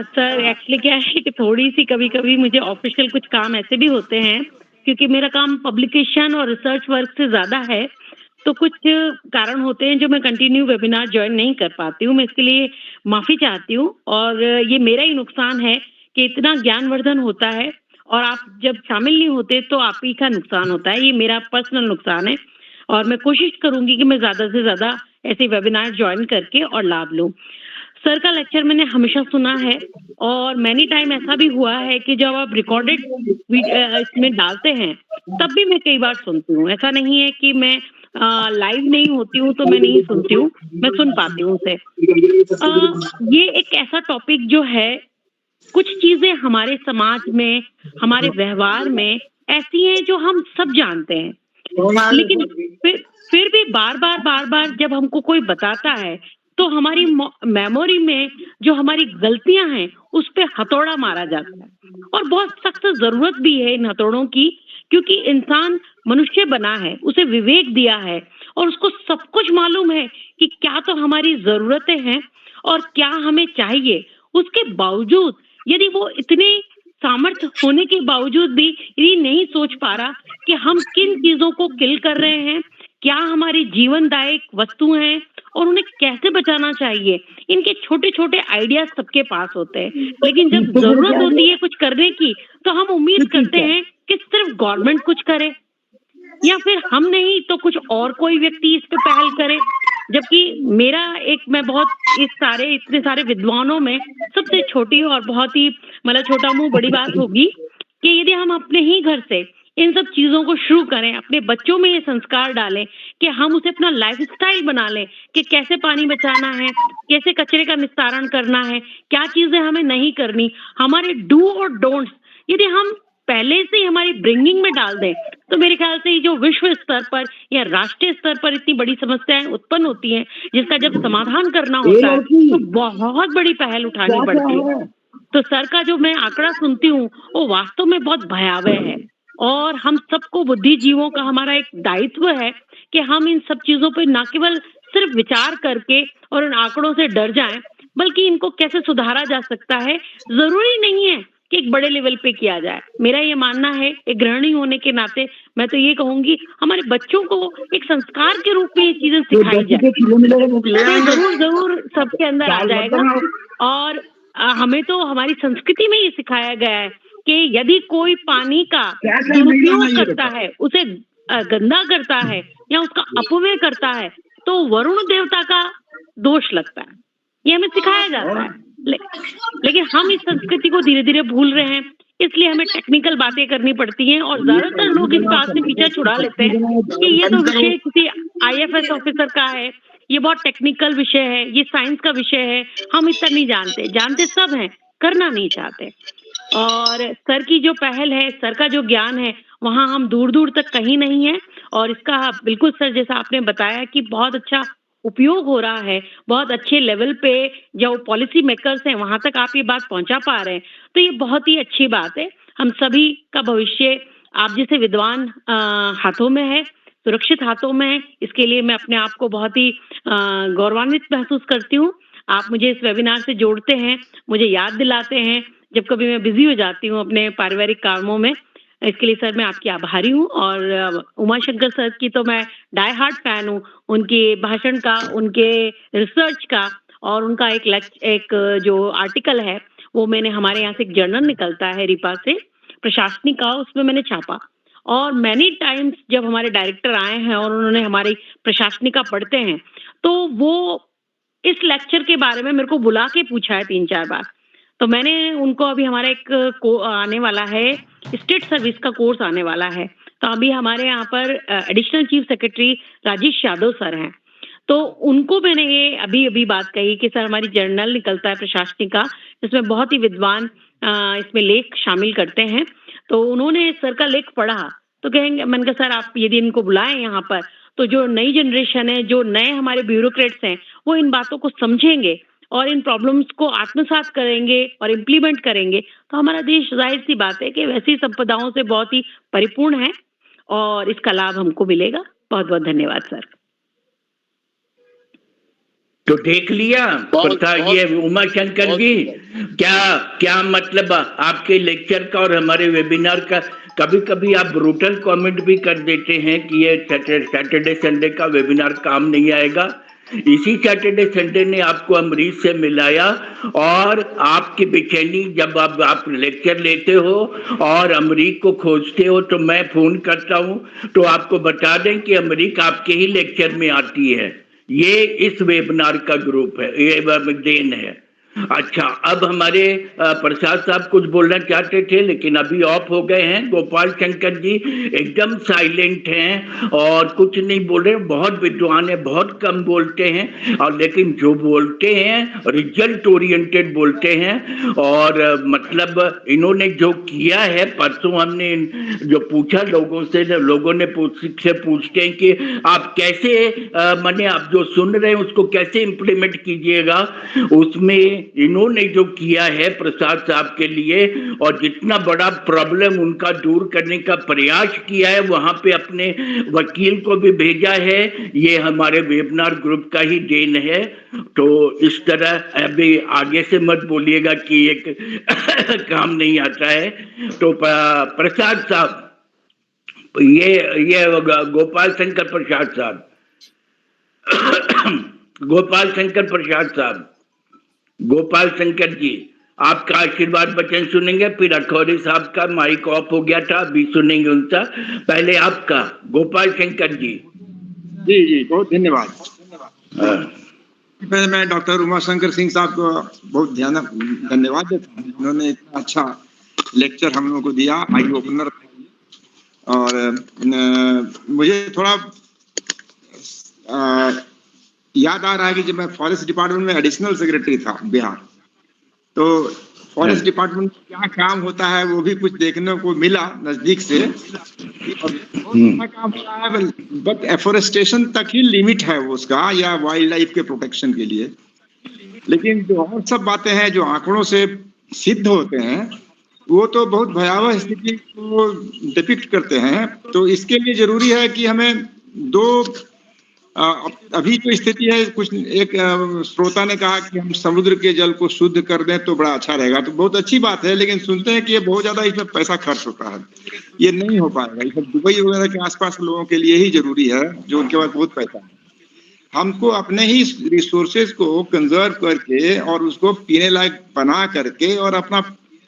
सर एक्चुअली क्या है कि थोड़ी सी कभी कभी मुझे ऑफिशियल कुछ काम ऐसे भी होते हैं, क्योंकि मेरा काम पब्लिकेशन और रिसर्च वर्क से ज्यादा है, तो कुछ कारण होते हैं जो मैं कंटिन्यू वेबिनार ज्वाइन नहीं कर पाती हूँ। मैं इसके लिए माफी चाहती हूँ, और ये मेरा ही नुकसान है कि इतना ज्ञानवर्धन होता है और आप जब शामिल नहीं होते तो आप ही का नुकसान होता है। ये मेरा पर्सनल नुकसान है, और मैं कोशिश करूंगी कि मैं ज्यादा से ज्यादा ऐसे वेबिनार ज्वाइन करके और लाभ लूँ। सर का लेक्चर मैंने हमेशा सुना है, और मैनी टाइम ऐसा भी हुआ है कि जब आप रिकॉर्डेड इसमें डालते हैं तब भी मैं कई बार सुनती हूँ। ऐसा नहीं है कि मैं लाइव नहीं होती हूँ तो मैं नहीं सुनती हूँ, मैं सुन पाती हूँ उसे। ये एक ऐसा टॉपिक जो है, कुछ चीजें हमारे समाज में, हमारे व्यवहार में ऐसी हैं जो हम सब जानते हैं, लेकिन फिर भी बार बार जब हमको कोई बताता है तो हमारी मेमोरी में जो हमारी गलतियां हैं उस पे हथौड़ा मारा जाता है। और बहुत सख्त जरूरत भी है इन हथौड़ों की, क्योंकि इंसान मनुष्य बना है, उसे विवेक दिया है और उसको सब कुछ मालूम है कि क्या तो हमारी जरूरतें हैं और क्या हमें चाहिए। उसके बावजूद यदि वो इतने सामर्थ्य होने के बावजूद भी ये नहीं सोच पा रहा कि हम किन चीजों को किल कर रहे हैं, क्या हमारी जीवनदायक वस्तु हैं और उन्हें कैसे बचाना चाहिए, इनके छोटे छोटे आइडियाज सबके पास होते हैं, लेकिन जब जरूरत होती है कुछ करने की तो हम उम्मीद करते हैं कि सिर्फ गवर्नमेंट कुछ करे या फिर हम नहीं तो कुछ और कोई व्यक्ति इस पे पहल करे। जबकि मेरा मैं बहुत इतने सारे विद्वानों में सबसे छोटी और बहुत ही मतलब छोटा मुंह बड़ी बात होगी कि यदि हम अपने ही घर से इन सब चीजों को शुरू करें, अपने बच्चों में ये संस्कार डालें कि हम उसे अपना लाइफस्टाइल बना लें कि कैसे पानी बचाना है, कैसे कचरे का निस्तारण करना है, क्या चीजें हमें नहीं करनी, हमारे डू और डोंट्स यदि हम पहले से ही हमारी ब्रिंगिंग में डाल दें तो मेरे ख्याल से जो विश्व स्तर पर या राष्ट्रीय स्तर पर इतनी बड़ी समस्याएं उत्पन्न होती हैं जिसका जब समाधान करना होता है तो बहुत बड़ी पहल उठानी पड़ती है। तो सर का जो मैं आंकड़ा सुनती हूँ वो वास्तव में बहुत भयावह है और हम सबको बुद्धिजीवों का हमारा एक दायित्व है कि हम इन सब चीजों पर न केवल सिर्फ विचार करके और इन आंकड़ों से डर जाएं, बल्कि इनको कैसे सुधारा जा सकता है। जरूरी नहीं है कि एक बड़े लेवल पे किया जाए। मेरा ये मानना है एक गृहिणी होने के नाते मैं तो ये कहूंगी हमारे बच्चों को एक संस्कार के रूप में ये चीजें सिखाई जाए, जरूर जरूर सबके अंदर आ जाएगा। और हमें तो हमारी संस्कृति में ये सिखाया गया है कि यदि कोई पानी का दुरुपयोग करता है, उसे गंदा करता है या उसका अपव्यय करता है तो वरुण देवता का दोष लगता है, ये हमें सिखाया जाता है। लेकिन हम इस संस्कृति को धीरे धीरे भूल रहे हैं, इसलिए हमें टेक्निकल बातें करनी पड़ती हैं और ज्यादातर लोग इस बात से पीछा छुड़ा लेते हैं कि ये तो विषय किसी IFS ऑफिसर का है, ये बहुत टेक्निकल विषय है, ये साइंस का विषय है, हम इतना नहीं जानते। जानते सब हैं, करना नहीं चाहते। और सर की जो पहल है, सर का जो ज्ञान है, वहाँ हम दूर दूर तक कहीं नहीं है और इसका बिल्कुल सर जैसा आपने बताया कि बहुत अच्छा उपयोग हो रहा है, बहुत अच्छे लेवल पे जो पॉलिसी मेकर्स हैं वहां तक आप ये बात पहुंचा पा रहे हैं, तो ये बहुत ही अच्छी बात है। हम सभी का भविष्य आप जैसे विद्वान हाथों में है, सुरक्षित हाथों में है। इसके लिए मैं अपने आप को बहुत ही गौरवान्वित महसूस करती हूँ। आप मुझे इस वेबिनार से जोड़ते हैं, मुझे याद दिलाते हैं जब कभी मैं बिजी हो जाती हूँ अपने पारिवारिक कामों में। इसके लिए सर मैं आपकी आभारी हूँ और उमाशंकर सर की तो मैं डाई हार्ट फैन हूँ, उनके भाषण का, उनके रिसर्च का और उनका एक जो आर्टिकल है वो मैंने हमारे यहाँ से एक जर्नल निकलता है रीपा से प्रशासनिक का, उसमें मैंने छापा और मैनी टाइम्स जब हमारे डायरेक्टर आए हैं और उन्होंने हमारी प्रशासनिका पढ़ते हैं तो वो इस लेक्चर के बारे में मेरे को बुला के पूछा है 3-4 बार। तो मैंने उनको अभी हमारा एक आने वाला है स्टेट सर्विस का कोर्स आने वाला है, तो अभी हमारे यहाँ पर additional chief secretary Rajesh Yadav sir हैं, तो उनको मैंने ये अभी बात कही कि सर हमारी जर्नल निकलता है प्रशासनिक का जिसमें बहुत ही विद्वान इसमें लेख शामिल करते हैं। तो उन्होंने सर का लेख पढ़ा तो कहेंगे, मैंने कहा सर आप यदि इनको बुलाएं यहाँ पर तो जो नई जनरेशन है, जो नए हमारे ब्यूरोक्रेट्स हैं वो इन बातों को समझेंगे और इन प्रॉब्लम्स को आत्मसात करेंगे और इम्प्लीमेंट करेंगे तो हमारा देश जाहिर सी बात है कि वैसी संपदाओं से बहुत ही परिपूर्ण है और इसका लाभ हमको मिलेगा। बहुत बहुत धन्यवाद सर। तो देख लिया पता ये उमाशंकर जी क्या मतलब आपके लेक्चर का और हमारे वेबिनार का। कभी कभी आप ब्रूटल कमेंट भी कर देते हैं कि ये सैटरडे संडे का वेबिनार काम नहीं आएगा। इसी सैटरडे संडे ने आपको अमरीश से मिलाया और आपकी बेचैनी जब आप लेक्चर लेते हो और अमरीश को खोजते हो तो मैं फोन करता हूं तो आपको बता दें कि अमरीश आपके ही लेक्चर में आती है। ये इस वेबिनार का ग्रुप है, ये देन है। अच्छा, अब हमारे प्रसाद साहब कुछ बोलना चाहते थे लेकिन अभी ऑफ हो गए हैं। गोपाल शंकर जी एकदम साइलेंट हैं और कुछ नहीं बोल रहे। बहुत विद्वान है, बहुत कम बोलते हैं और लेकिन जो बोलते हैं रिजल्ट ओरिएंटेड बोलते हैं। और मतलब इन्होंने जो किया है, परसों हमने जो पूछा लोगों से, लोगों ने पूछते हैं कि आप कैसे माने आप जो सुन रहे हैं उसको कैसे इम्प्लीमेंट कीजिएगा। उसमें इन्होंने जो किया है प्रसाद साहब के लिए और जितना बड़ा प्रॉब्लम उनका दूर करने का प्रयास किया है, वहां पे अपने वकील को भी भेजा है, ये हमारे वेबिनार ग्रुप का ही देन है। तो इस तरह अभी आगे से मत बोलिएगा कि एक काम नहीं आता है। तो प्रसाद साहब, ये गोपाल शंकर प्रसाद साहब गोपाल शंकर प्रसाद साहब, गोपाल शंकर जी, आपका आशीर्वाद बचन सुनेंगे, फिर अखौरी साहब का माइक ऑफ हो गया था, अभी सुनेंगे उनका। पहले आपका गोपाल शंकर जी। जी जी, बहुत धन्यवाद। हाँ। पहले मैं डॉक्टर उमाशंकर सिंह साहब को बहुत धन्यवाद देता हूँ, उन्होंने इतना अच्छा लेक्चर हम लोगों को दिया, आई ओपनर। और मुझे थोड़ा याद आ रहा है कि जब मैं फॉरेस्ट डिपार्टमेंट में एडिशनल सेक्रेटरी था बिहार, तो फॉरेस्ट डिपार्टमेंट में क्या काम होता है वो भी कुछ देखने को मिला नजदीक से। और बहुत अच्छा काम हो रहा है, बट एफोरेस्टेशन तक ही लिमिट है वो उसका, या वाइल्ड लाइफ के प्रोटेक्शन के लिए। लेकिन जो और सब बातें हैं जो आंकड़ों से सिद्ध होते हैं, वो तो बहुत भयावह स्थिति को डिपिक्ट करते हैं। तो इसके लिए जरूरी है कि हमें दो अभी जो स्थिति है, कुछ एक श्रोता ने कहा कि हम समुद्र के जल को शुद्ध कर दें तो बड़ा अच्छा रहेगा, तो बहुत अच्छी बात है। लेकिन सुनते हैं कि ये बहुत ज्यादा इसमें पैसा खर्च होता है, ये नहीं हो पाएगा। ये दुबई वगैरह के आसपास लोगों के लिए ही जरूरी है, जो उनके पास बहुत पैसा है। हमको अपने ही रिसोर्सेज को कंजर्व करके और उसको पीने लायक बना करके और अपना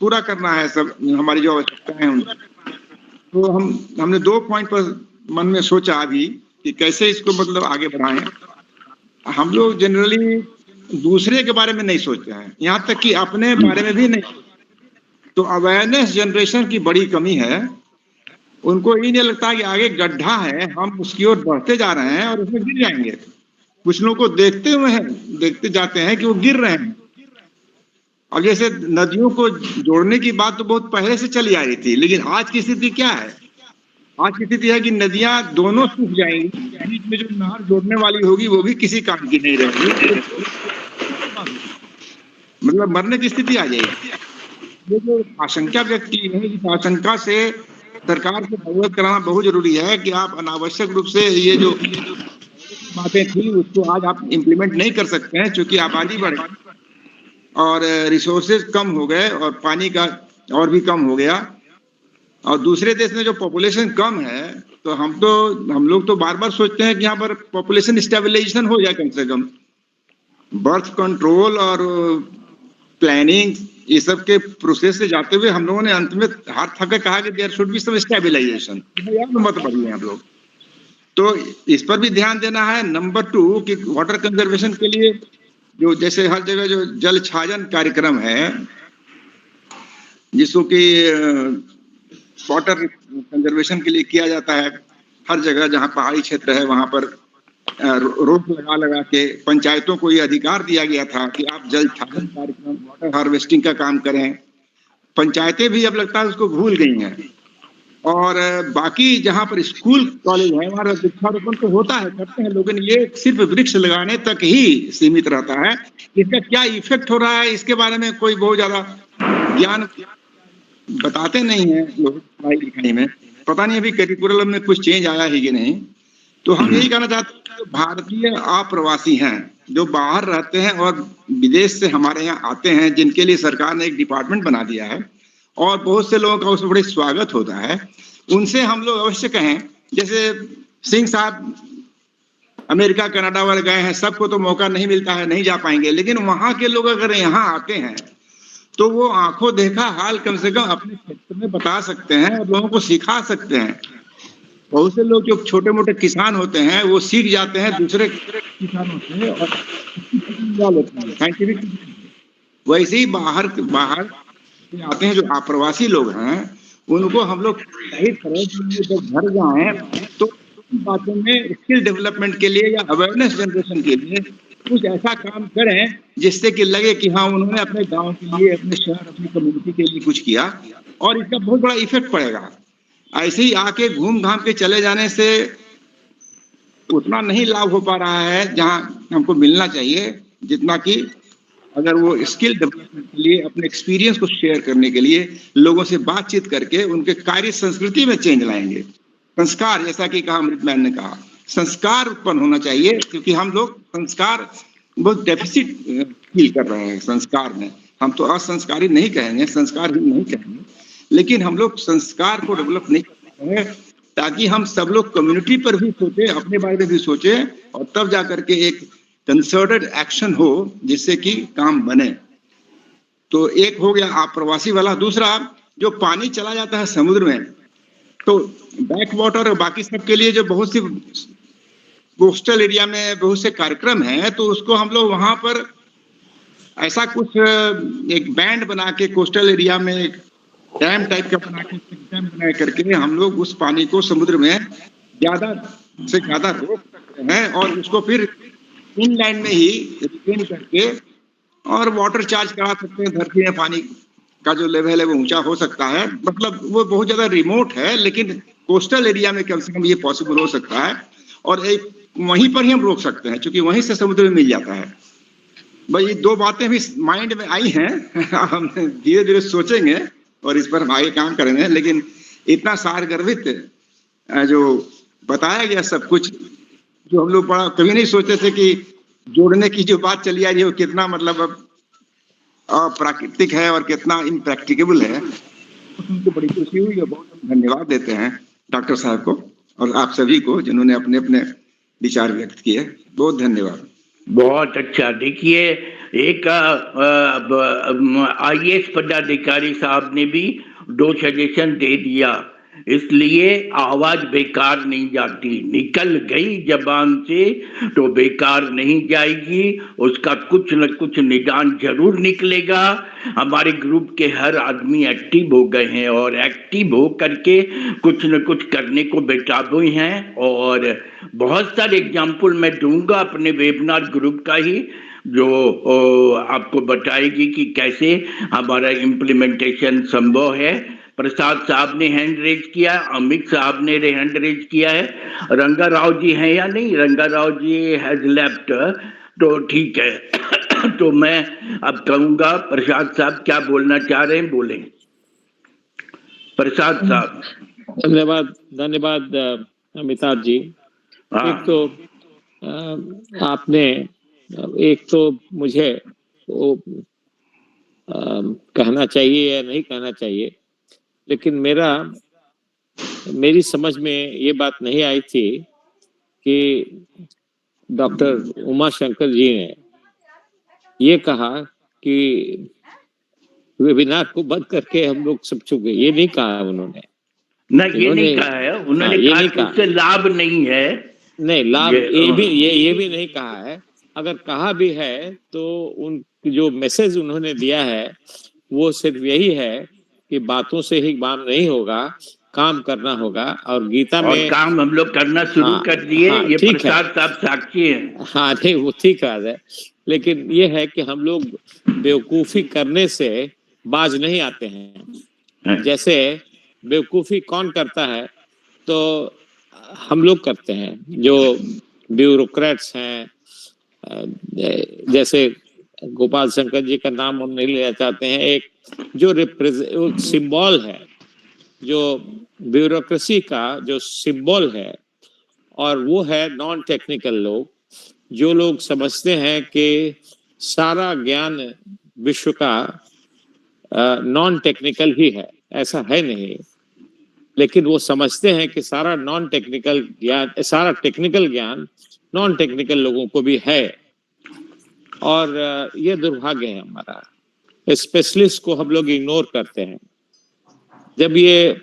पूरा करना है सब हमारी जो आवश्यकताएं हैं। तो हमने 2 पॉइंट पर मन में सोचा अभी कि कैसे इसको मतलब आगे बढ़ाएं। हम लोग जनरली दूसरे के बारे में नहीं सोचते हैं, यहाँ तक कि अपने बारे में भी नहीं। तो अवेयरनेस जनरेशन की बड़ी कमी है। उनको ये नहीं लगता कि आगे गड्ढा है, हम उसकी ओर बढ़ते जा रहे हैं और उसमें गिर जाएंगे। कुछ लोग को देखते जाते हैं कि वो गिर रहे हैं। अब जैसे नदियों को जोड़ने की बात तो बहुत पहले से चली आ रही थी, लेकिन आज की स्थिति क्या है? आज की स्थिति है कि नदियां दोनों सूख जाएंगी, बीच में जो नहर जोड़ने वाली होगी वो भी किसी काम की नहीं रहेगी, मतलब मरने की स्थिति आ जाएगी। ये जो आशंका व्यक्त की है, इस आशंका से सरकार को अवगत कराना बहुत जरूरी है कि आप अनावश्यक रूप से ये जो बातें थी उसको आज आप इम्प्लीमेंट नहीं कर सकते हैं, क्योंकि आबादी बढ़ गई और रिसोर्सेज कम हो गए और पानी का और भी कम हो गया। और दूसरे देश में जो पॉपुलेशन कम है, तो हम लोग तो बार बार सोचते हैं कि यहाँ पर पॉपुलेशन स्टेबलाइजेशन हो जाए कम से कम। बर्थ कंट्रोल और प्लानिंग ये सब के प्रोसेस से जाते हुए हम लोगों ने अंत में हाथ थक कहा कि there should be some stabilization, मत बढ़िए हम लोग। तो इस पर भी ध्यान देना है। नंबर 2 कि वाटर कंजर्वेशन के लिए जो जैसे हर जगह जो जल छाजन कार्यक्रम है, जिसको कि वाटर कंजर्वेशन के लिए किया जाता है हर जगह, जहाँ पहाड़ी क्षेत्र है वहां पर रोक लगा के पंचायतों को ये अधिकार दिया गया था कि आप जल छाजन कार्यक्रम, वाटर हार्वेस्टिंग का काम करें। पंचायतें भी अब लगता है उसको भूल गई हैं। और बाकी जहाँ पर स्कूल कॉलेज है वहाँ वृक्षारोपण तो होता है, करते हैं, लेकिन ये सिर्फ वृक्ष लगाने तक ही सीमित रहता है। इसका क्या इफेक्ट हो रहा है इसके बारे में कोई बहुत ज्यादा ज्ञान बताते नहीं है लोग पढ़ाई लिखाई में। पता नहीं अभी करिकुलम में कुछ चेंज आया है कि नहीं। तो हम यही कहना चाहते हैं कि भारतीय अप्रवासी हैं जो बाहर रहते हैं और विदेश से हमारे यहाँ आते हैं, जिनके लिए सरकार ने एक डिपार्टमेंट बना दिया है और बहुत से लोगों का उसमें बड़े स्वागत होता है। उनसे हम लोग अवश्य कहें, जैसे सिंह साहब अमेरिका कनाडा वाले गए हैं, सबको तो मौका नहीं मिलता है, नहीं जा पाएंगे, लेकिन वहां के लोग अगर यहाँ आते हैं तो वो आंखों देखा हाल कम से कम अपने क्षेत्र में बता सकते हैं और लोगों को सिखा सकते हैं। बहुत से लोग जो छोटे मोटे किसान होते हैं वो सीख जाते हैं, दूसरे किसान होते हैं और साइंटिफिक। वैसे ही बाहर आते हैं जो अप्रवासी लोग हैं, उनको हम लोग प्रोत्साहित करें कि जब घर जाएं तो बातों में स्किल डेवलपमेंट के लिए या अवेयरनेस जनरेशन के लिए कुछ ऐसा काम करें जिससे कि लगे कि हाँ उन्होंने अपने गांव के लिए, अपने शहर, अपनी कम्युनिटी के लिए कुछ किया और इसका बहुत बड़ा इफेक्ट पड़ेगा। ऐसे ही आके घूम घाम के चले जाने से उतना नहीं लाभ हो पा रहा है जहाँ हमको मिलना चाहिए, जितना कि अगर वो स्किल डेवलपमेंट के लिए, अपने एक्सपीरियंस को शेयर करने के लिए लोगों से बातचीत करके उनके कार्य संस्कृति में चेंज लाएंगे। संस्कार, जैसा कि कहा अमृतमैन ने कहा, संस्कार उत्पन्न होना चाहिए, क्योंकि हम लोग संस्कार बहुत डेफिसिट फील कर रहे हैं संस्कार में। हम तो असंस्कारी नहीं कहेंगे, संस्कार ही नहीं कहेंगे, लेकिन हम लोग संस्कार को डेवलप नहीं कर रहे हैं, ताकि हम सब लोग कम्युनिटी पर भी सोचे, अपने बारे में भी सोचे और तब जा करके एक कंसर्टेड एक्शन हो जिससे कि काम बने। तो एक हो गया आप्रवासी वाला। दूसरा, जो पानी चला जाता है समुद्र में, तो बैक वाटर और बाकी सब के लिए जो बहुत सी कोस्टल एरिया में बहुत से कार्यक्रम हैं, तो उसको हम लोग वहां पर ऐसा कुछ एक बैंड बना के कोस्टल एरिया में डैम टाइप का बना के, डैम बना करके हम लोग उस पानी को समुद्र में ज्यादा से ज्यादा रोक सकते हैं और उसको फिर इनलैंड में ही रिटेन करके और वाटर चार्ज करा सकते हैं। धरती में पानी का जो लेवल है वो ऊंचा हो सकता है। मतलब वो बहुत ज्यादा रिमोट है, लेकिन कोस्टल एरिया में कम से कम ये पॉसिबल हो सकता है और एक वहीं पर ही हम रोक सकते हैं, क्योंकि वहीं से समुद्र में मिल जाता है। भाई ये दो बातें भी माइंड में आई हैं। हम धीरे धीरे सोचेंगे और इस पर हम आगे काम करेंगे, लेकिन इतना सारगर्भित जो बताया गया सब कुछ, जो हम लोग बड़ा कभी नहीं सोचते थे कि जोड़ने की जो बात चली आ रही है वो कितना मतलब प्राकृतिक है और कितना इम्प्रैक्टिकेबल है। उनको बड़ी खुशी हुई और बहुत धन्यवाद देते हैं डॉक्टर साहब को और आप सभी को जिन्होंने अपने अपने विचार व्यक्त किए। बहुत धन्यवाद। बहुत अच्छा। देखिए, एक IAS पदाधिकारी साहब ने भी 2 सजेशन दे दिया, इसलिए आवाज बेकार नहीं जाती। निकल गई जबान से तो बेकार नहीं जाएगी, उसका कुछ न कुछ निदान जरूर निकलेगा। हमारे ग्रुप के हर आदमी एक्टिव हो गए हैं और एक्टिव हो करके कुछ न कुछ करने को बेताबू हैं। और बहुत सारे एग्जाम्पल मैं दूंगा अपने वेबिनार ग्रुप का ही, जो आपको बताएगी कि कैसे हमारा इम्प्लीमेंटेशन संभव है। प्रसाद साहब ने हैंड रेज किया, अमित साहब ने हैंड रेज किया है। रंगा राव जी हैं या नहीं? रंगा राव जी हैज लेफ्ट, तो ठीक है। तो मैं अब कहूंगा प्रसाद साहब क्या बोलना चाह रहे हैं, बोलें। प्रसाद साहब। धन्यवाद, धन्यवाद अमिताभ जी। एक तो आपने एक तो मुझे वो कहना चाहिए या नहीं कहना चाहिए, लेकिन मेरी समझ में ये बात नहीं आई थी कि डॉक्टर उमा शंकर जी ने ये कहा कि वेबिनार को बंद करके हम लोग सब चुके। ये नहीं कहा उन्होंने। ना, ये नहीं कहा है उन्होंने। ये नहीं कहा उससे लाभ नहीं है। नहीं, लाभ ये भी नहीं कहा है। अगर कहा भी है तो उन जो मैसेज उन्होंने दिया है वो सिर्फ यही है कि बातों से ही काम नहीं होगा, काम करना होगा। और गीता में और काम हम लोग करना शुरू कर दिए। ये प्रसाद साहब साक्षी हैं। हाँ नहीं, वो ठीक है, लेकिन ये है कि हम लोग बेवकूफी करने से बाज नहीं आते हैं। जैसे बेवकूफी कौन करता है? तो हम लोग करते हैं, जो ब्यूरोक्रेट्स हैं। जैसे गोपाल शंकर जी का नाम हम नहीं लेना चाहते हैं। एक जो सिंबल है, जो ब्यूरोक्रेसी का जो सिंबल है, और वो है नॉन टेक्निकल लोग, जो लोग समझते हैं कि सारा ज्ञान विश्व का नॉन टेक्निकल ही है। ऐसा है नहीं, लेकिन वो समझते हैं कि सारा नॉन टेक्निकल ज्ञान, सारा टेक्निकल ज्ञान नॉन टेक्निकल लोगों को भी है। और ये दुर्भाग्य है हमारा। स्पेशलिस्ट को हम लोग इग्नोर करते हैं। जब ये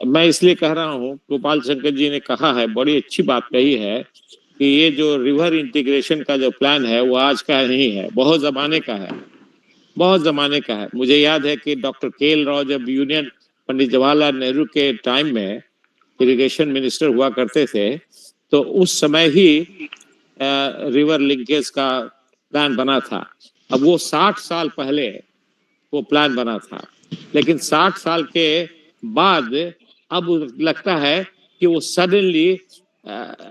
मैं इसलिए कह रहा हूँ, गोपाल शंकर जी ने कहा है, बड़ी अच्छी बात कही है कि ये जो रिवर इंटीग्रेशन का जो प्लान है वो आज का नहीं है, बहुत जमाने का है, बहुत जमाने का है। मुझे याद है कि डॉक्टर KL राव जब यूनियन पंडित जवाहरलाल नेहरू के टाइम में इरिगेशन मिनिस्टर हुआ करते थे, तो उस समय ही रिवर लिंकेज का प्लान बना था। अब वो 60 साल पहले वो प्लान बना था, लेकिन 60 साल के बाद अब लगता है कि वो सडनली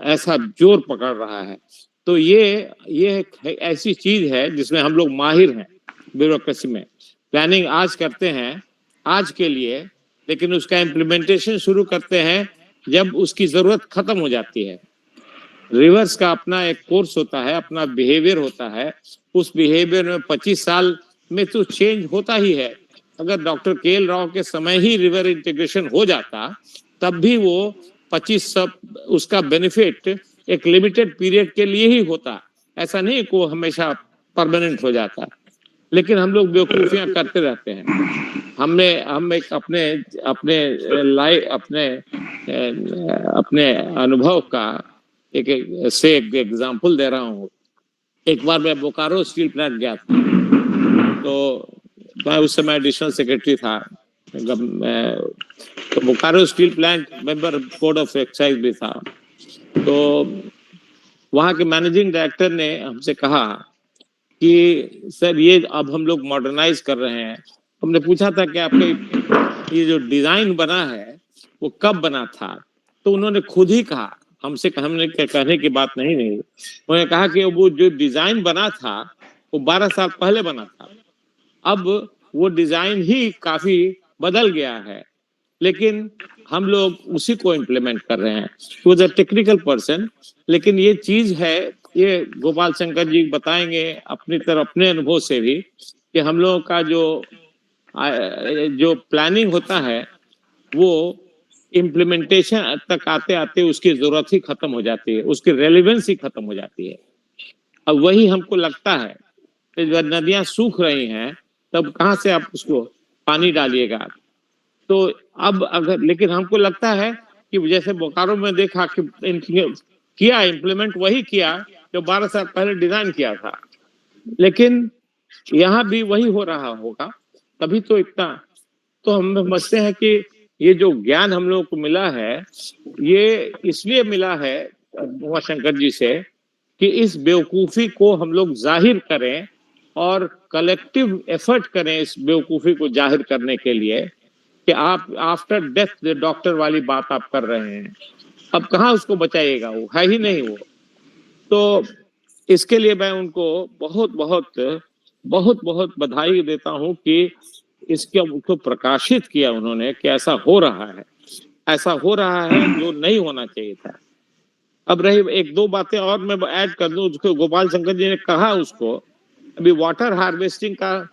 ऐसा जोर पकड़ रहा है। तो ये ऐसी चीज है जिसमें हम लोग माहिर हैं ब्यूरोक्रेसी में। प्लानिंग आज करते हैं आज के लिए, लेकिन उसका इम्प्लीमेंटेशन शुरू करते हैं जब उसकी जरूरत खत्म हो जाती है। रिवर्स का अपना एक कोर्स होता है, अपना बिहेवियर होता है। उस बिहेवियर में 25 साल में तो चेंज होता ही है। अगर डॉक्टर KL राव के समय ही रिवर इंटीग्रेशन हो जाता, तब भी वो 25 उसका बेनिफिट एक लिमिटेड पीरियड के लिए ही होता, ऐसा नहीं कि वो हमेशा परमानेंट हो जाता, लेकिन हम लोग बेवकूफियां करते रहते हैं। हम एक अपने अपने लाइफ अपने अनुभव का एक एग्जांपल दे रहा हूँ। एक बार मैं बोकारो स्टील प्लांट गया था, तो मैं उस समय एडिशनल सेक्रेटरी था, तो Bokaro steel plant member board of excise भी था। तो वहाँ के मैनेजिंग डायरेक्टर ने हमसे कहा कि सर ये अब हम लोग मॉडर्नाइज कर रहे हैं। हमने पूछा था कि आपका ये जो डिजाइन बना है वो कब बना था, तो उन्होंने खुद ही कहा, हमने कहने की बात नहीं उन्होंने कहा कि वो जो डिजाइन बना था वो 12 साल पहले बना था। अब वो डिजाइन ही काफी बदल गया है, लेकिन हम लोग उसी को इम्प्लीमेंट कर रहे हैं। वो अ टेक्निकल पर्सन, लेकिन ये चीज है, ये गोपाल शंकर जी बताएंगे अपनी तरफ अपने अनुभव से भी, कि हम लोगों का जो प्लानिंग होता है वो इम्प्लीमेंटेशन तक आते आते उसकी जरूरत ही खत्म हो जाती है, उसकी रेलेवेंस ही खत्म हो जाती है। अब वही हमको लगता है कि जब नदियां सूख रही हैं तब कहाँ से आप उसको पानी डालिएगा। तो अब अगर, लेकिन हमको लगता है कि जैसे बोकारो में देखा कि किया इम्प्लीमेंट वही किया जो 12 साल पहले डिजाइन किया था, लेकिन यहाँ भी वही हो रहा होगा, तभी तो इतना। तो हम समझते हैं कि ये जो ज्ञान हम लोगों को मिला है, ये इसलिए मिला है उमाशंकर जी से कि इस बेवकूफी को हम लोग जाहिर करें और कलेक्टिव एफर्ट करें इस बेवकूफी को जाहिर करने के लिए, कि आप आफ्टर डेथ डॉक्टर वाली बात आप कर रहे हैं। अब कहाँ उसको बचाइएगा, वो है ही नहीं वो। तो इसके लिए मैं उनको बहुत बहुत बहुत बहुत बधाई देता हूँ कि इसके उसको प्रकाशित किया उन्होंने कि ऐसा हो रहा है, ऐसा हो रहा है जो नहीं होना चाहिए था। अब रही एक दो बातें और मैं ऐड कर दूं, उसको गोपाल शंकर जी ने कहा उसको, अभी वाटर हार्वेस्टिंग का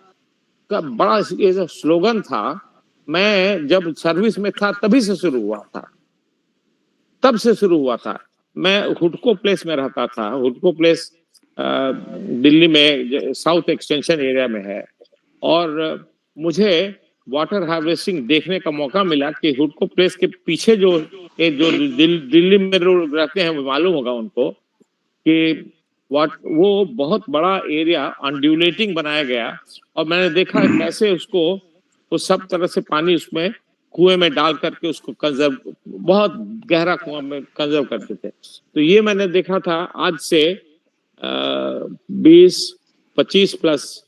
बड़ा स्लोगन था। मैं जब सर्विस में था तभी से शुरू हुआ था, तब से शुरू हुआ था। मैं हुडको प्लेस में रहता था, हुडको प्लेस दिल्ली में साउथ एक्सटेंशन एरिया में है, और मुझे वाटर हार्वेस्टिंग देखने का मौका मिला कि हुडको प्लेस के पीछे जो दिल्ली में रहते हैं वो मालूम होगा उनको कि वो बहुत बड़ा एरिया अनड्यूलेटिंग बनाया गया, और मैंने देखा कैसे उसको वो सब तरह से पानी उसमें कुएं में डाल करके उसको कंजर्व, बहुत गहरा कुआं में कंजर्व करते थे। तो ये मैंने देखा था आज से 25 plus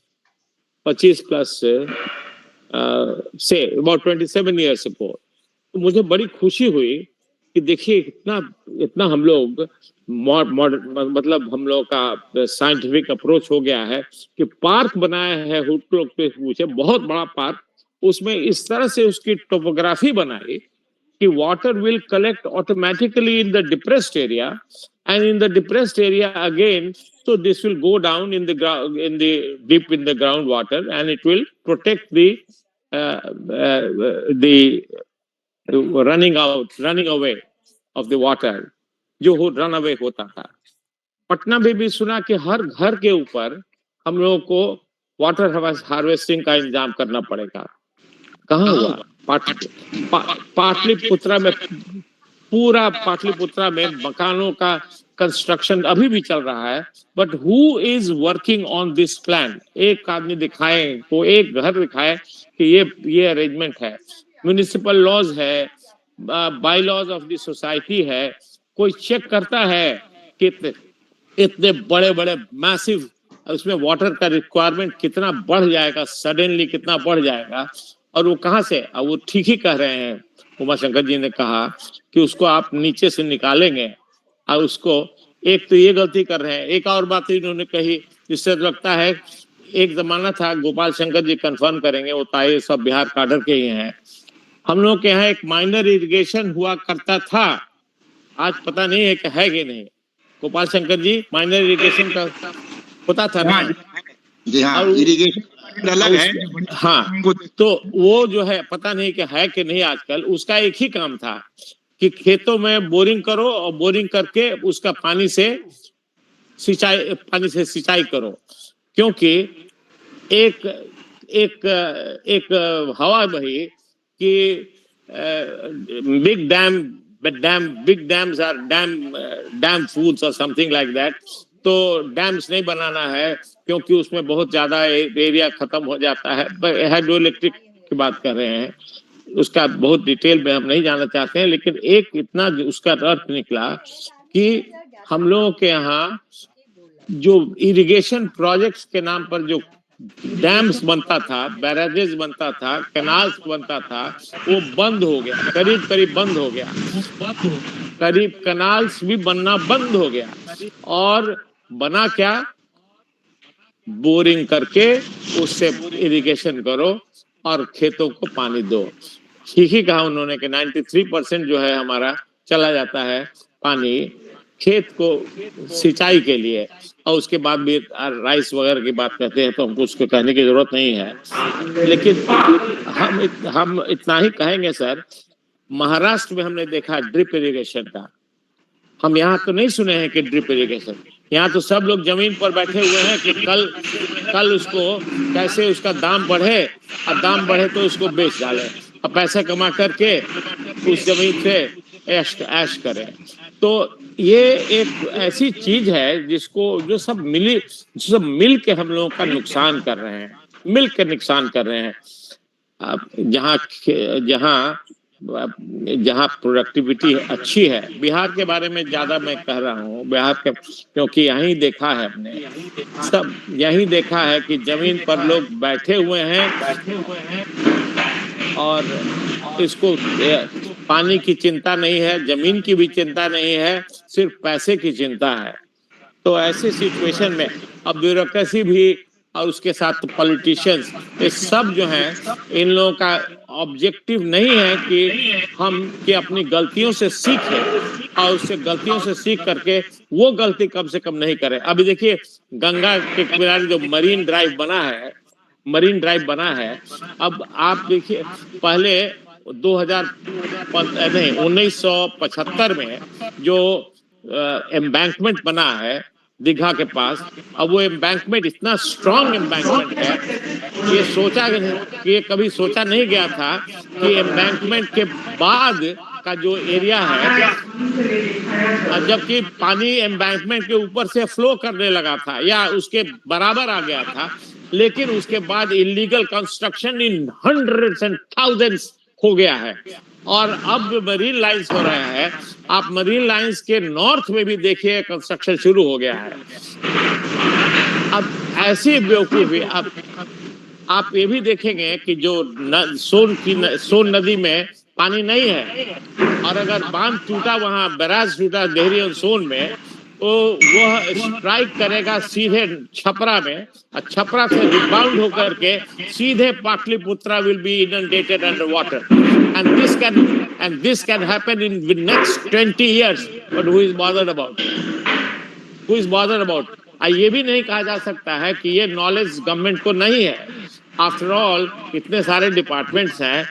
say about 27 years ago. तो मुझे बड़ी खुशी हुई कि देखिए इतना हम लोग मतलब हम लोग का साइंटिफिक अप्रोच हो गया है कि पार्क बनाया है हुडको के पीछे, बहुत बड़ा पार्क, उसमें इस तरह से उसकी टोपोग्राफी बनाई कि water will collect automatically in the depressed area, and in the depressed area again, so this will go down in the deep in the groundwater, and it will protect the running away of the water, जो run away होता था। पटना में भी सुना कि हर घर के ऊपर हम लोगों को वाटर हार्वेस्टिंग का इंतजाम करना पड़ेगा। कहाँ हुआ? पाटलिपुत्रा में, पूरा पाटलिपुत्रा में मकानों का कंस्ट्रक्शन अभी भी चल रहा है। But who is working on this plan? एक आदमी दिखाए, को एक घर दिखाए कि ये अरेंजमेंट है। म्युनिसिपल लॉज है, by laws of the society है, कोई चेक करता है कि इतने बड़े बड़े मैसिव उसमें वाटर का रिक्वायरमेंट कितना बढ़ जाएगा, सडनली कितना बढ़ जाएगा। और वो कहाँ से? अब वो ठीक ही कह रहे हैं, उमाशंकर जी ने कहा कि उसको आप नीचे से निकालेंगे, और उसको एक तो ये गलती कर रहे हैं। एक और बात इन्होंने कही जिससे लगता है, एक जमाना था, गोपाल शंकर जी कंफर्म करेंगे, वो ताए सब बिहार काडर के ही हैं, हम लोग के यहाँ एक माइनर इरिगेशन हुआ करता था, आज पता नहीं है कि है कि नहीं। गोपाल शंकर जी, माइनर इरिगेशन का होता था ना? जी हाँ, इरिगेशन अलग है। हाँ, तो वो जो है पता नहीं कि है कि नहीं आजकल। उसका एक ही काम था कि खेतों में बोरिंग करो, और बोरिंग करके उसका पानी से पानी से सिंचाई करो, क्योंकि एक एक एक हवा बही कि big dams are damn foods और समथिंग लाइक दैट। तो डैम्स नहीं बनाना है क्योंकि उसमें बहुत ज्यादा एरिया खत्म हो जाता है। हाइड्रो इलेक्ट्रिक की बात कर रहे हैं, उसका बहुत डिटेल में हम नहीं जानना चाहते हैं, लेकिन एक इतना उसका अर्थ निकला कि हम लोगों के यहाँ जो इरिगेशन प्रोजेक्ट्स के नाम पर जो डैम्स बनता था, बैराजेस बनता था, कैनाल्स बनता था, वो बंद हो गया, करीब करीब बंद हो गया, करीब कैनाल्स भी बनना बंद हो गया। और बना क्या, बोरिंग करके उससे इरिगेशन करो और खेतों को पानी दो। ठीक ही कहा उन्होंने कि 93% जो है हमारा चला जाता है पानी खेत को सिंचाई के लिए, और उसके बाद भी राइस वगैरह की बात करते हैं तो हमको उसको कहने की जरूरत नहीं है। लेकिन हम इतना ही कहेंगे सर, महाराष्ट्र में हमने देखा ड्रिप इरिगेशन का, हम यहाँ तो नहीं सुने हैं कि ड्रिप इरिगेशन, यहाँ तो सब लोग जमीन पर बैठे हुए हैं कि कल उसको कैसे उसका दाम बढ़े, और दाम बढ़े तो उसको बेच डाले और पैसा कमा करके उस जमीन से ऐश करें। तो ये एक ऐसी चीज है जो सब मिल के हम लोगों का नुकसान कर रहे हैं, मिल के नुकसान कर रहे हैं। जहाँ प्रोडक्टिविटी अच्छी है, बिहार के बारे में ज्यादा मैं कह रहा हूँ, बिहार के, क्योंकि यहीं देखा है हमने, सब यहीं देखा है कि जमीन पर लोग बैठे हुए हैं और इसको पानी की चिंता नहीं है, जमीन की भी चिंता नहीं है, सिर्फ पैसे की चिंता है। तो ऐसी सिचुएशन में अब ब्यूरोक्रेसी भी और उसके साथ पॉलिटिशियंस, ये सब जो हैं, इन लोगों का ऑब्जेक्टिव नहीं है कि अपनी गलतियों से सीखें और उससे गलतियों से सीख करके वो गलती कम से कम नहीं करें। अभी देखिए गंगा के किनारे जो मरीन ड्राइव बना है, अब आप देखिए पहले 1975 में जो एम्बैंकमेंट बना है दीघा के पास, अब वो एम्बैंकमेंट इतना स्ट्रॉन्ग एम्बैंकमेंट है, ये कभी सोचा नहीं गया था कि एम्बैंकमेंट के बाद का जो एरिया है, जबकि पानी एम्बैंकमेंट के ऊपर से फ्लो करने लगा था या उसके बराबर आ गया था, लेकिन उसके बाद illegal construction in hundreds and thousands हो गया है। और अब मरीन लाइंस हो रहा है, आप मरीन लाइंस के नॉर्थ में भी देखिए कंस्ट्रक्शन शुरू हो गया है। अब ऐसी बेवकूफी, आप ये भी देखेंगे कि जो सोन नदी में पानी नहीं है, और अगर बांध टूटा, वहां बैराज टूटा देहरी और सोन में, तो वह स्ट्राइक करेगा सीधे छपरा में, और छपरा से रिबाउंड होकर के सीधे Pataliputra will be inundated under water, and this can happen in the next 20 years. But who is bothered about? ये भी नहीं कहा जा सकता है कि ये नॉलेज गवर्नमेंट को नहीं है। आफ्टर ऑल इतने सारे डिपार्टमेंट्स हैं,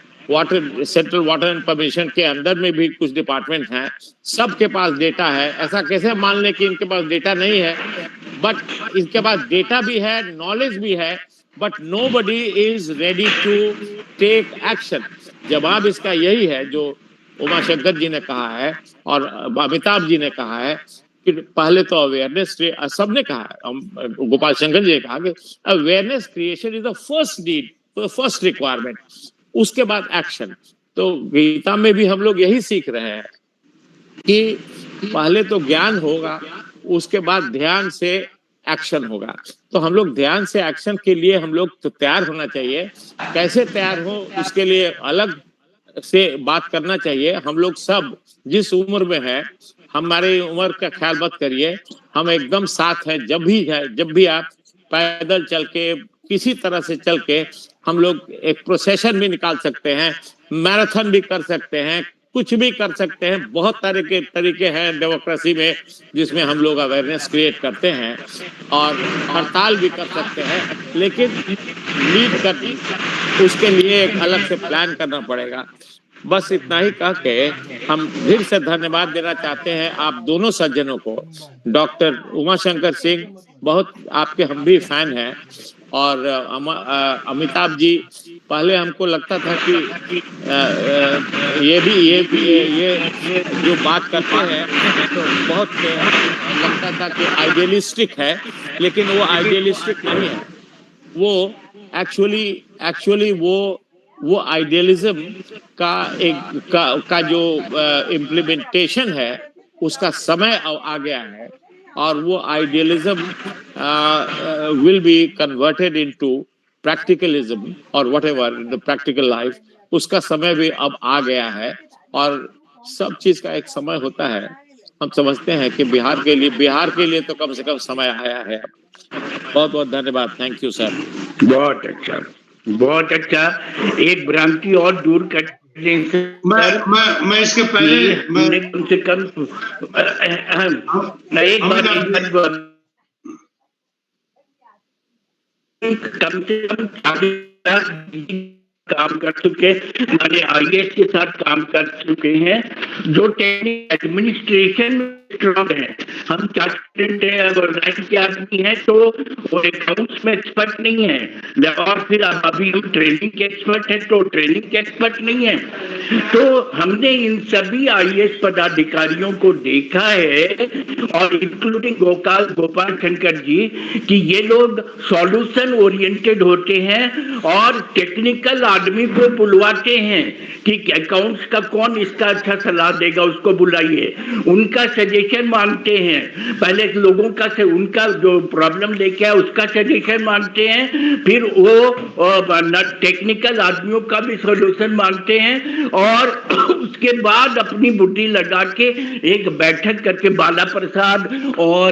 सेंट्रल वाटर एंड परमिशन के अंदर में भी कुछ डिपार्टमेंट हैं, सबके पास डेटा है। ऐसा कैसे मान ले कि इनके पास डेटा नहीं है? बट इनके पास डेटा भी है, नॉलेज भी है, but nobody is ready to take action. जवाब इसका यही है जो उमाशंकर जी ने कहा है और अमिताभ जी ने कहा है कि पहले तो अवेयरनेस, सबने कहा है, गोपाल शंकर जी ने कहा कि awareness creation is the first need, first requirement, उसके बाद एक्शन। तो गीता में भी हम लोग यही सीख रहे हैं कि पहले तो ज्ञान होगा, उसके बाद ध्यान से एक्शन होगा। तो हम लोग ध्यान से एक्शन के लिए हम लोग तो तैयार होना चाहिए। कैसे तैयार हो उसके लिए अलग से बात करना चाहिए। हम लोग सब जिस उम्र में है, हमारे उम्र का ख्याल मत करिए, हम एकदम साथ हैं। जब भी आप पैदल चल के, किसी तरह से चल के, हम लोग एक प्रोसेशन भी निकाल सकते हैं, मैराथन भी कर सकते हैं, कुछ भी कर सकते हैं। बहुत तरह के तरीके हैं डेमोक्रेसी में जिसमें हम लोग अवेयरनेस क्रिएट करते हैं, और हड़ताल भी कर सकते हैं, लेकिन लीड कर उसके लिए एक अलग से प्लान करना पड़ेगा। बस इतना ही कह के हम फिर से धन्यवाद देना चाहते हैं आप दोनों सज्जनों को। डॉक्टर उमाशंकर सिंह, बहुत आपके हम भी फैन हैं, और अमिताभ जी, पहले हमको लगता था कि ये जो बात करते हैं तो बहुत लगता था कि आइडियलिस्टिक है, लेकिन वो आइडियलिस्टिक नहीं है। वो एक्चुअली वो आइडियलिज्म का जो इम्प्लीमेंटेशन है उसका समय आ गया है, और वो idealism will be converted into practicalism और व्हाटएवर द प्रैक्टिकल लाइफ, उसका समय भी अब आ गया है। और सब चीज का एक समय होता है। हम समझते हैं कि बिहार के लिए तो कम से कम समय आया है। बहुत बहुत धन्यवाद। Thank you sir. बहुत अच्छा। एक भ्रांति और दूर करने से मैं इसके पहले हमने कम से कम एक बार कम से कम काम कर चुके, मैंने आईएएस के साथ काम कर चुके हैं, जो टेक्निक एडमिनिस्ट्रेशन में स्ट्रॉन्ग है। हम चार्टेड रैंक के आदमी हैं तो वो अकाउंट्स में एक्सपर्ट नहीं है, और फिर अभी हम ट्रेनिंग के एक्सपर्ट हैं तो ट्रेनिंग के एक्सपर्ट नहीं है। तो हमने इन सभी आईएएस पदाधिकारियों को देखा है, और इंक्लूडिंग गोपाल शंकर जी, कि ये लोग सॉल्यूशन ओरिएंटेड होते हैं और टेक्निकल आदमी को बुलवाते हैं कि अकाउंट्स का कौन इसका अच्छा सलाह देगा, उसको बुलाइए, उनका सजेशन मांगते हैं। पहले लोगों का से उनका जो प्रॉब्लम लेके आए उसका सजेशन मांगते हैं, फिर वो टेक्निकल आदमियों का भी सॉल्यूशन मांगते हैं, और उसके बाद अपनी बुद्धि लगा के एक बैठक करके बाला प्रसाद और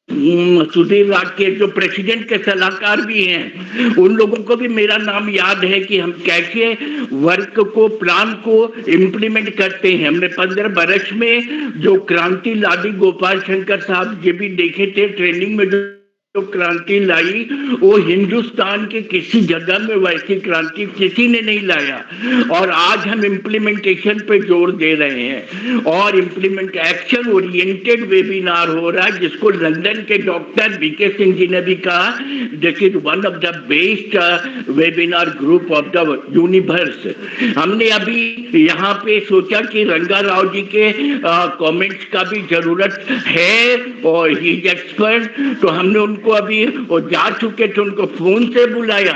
सुधीर राकेश जो प्रेसिडेंट के सलाहकार भी हैं, उन लोगों को भी मेरा नाम याद है कि हम कैसे वर्क को, प्लान को इम्प्लीमेंट करते हैं। हमने 15 बरस में जो क्रांति लादी गोपाल शंकर साहब ये भी देखे थे ट्रेनिंग में, जो क्रांति लाई वो हिंदुस्तान के किसी जगह में वैसी क्रांति किसी ने नहीं लाया। और आज हम इम्प्लीमेंटेशन पे जोर दे रहे हैं, और इम्प्लीमेंट एक्शन ओरिएंटेड वेबिनार हो रहा है, जिसको लंदन के डॉक्टर बीके सिंह जी ने भी कहा this is one of the best webinar group of the universe. हमने अभी यहाँ पे सोचा कि रंगा राव जी के कमेंट्स का भी जरूरत है, और ही इज एक्सपर्ट, तो हमने उनको अभी वो जा चुके थे, उनको फोन से बुलाया।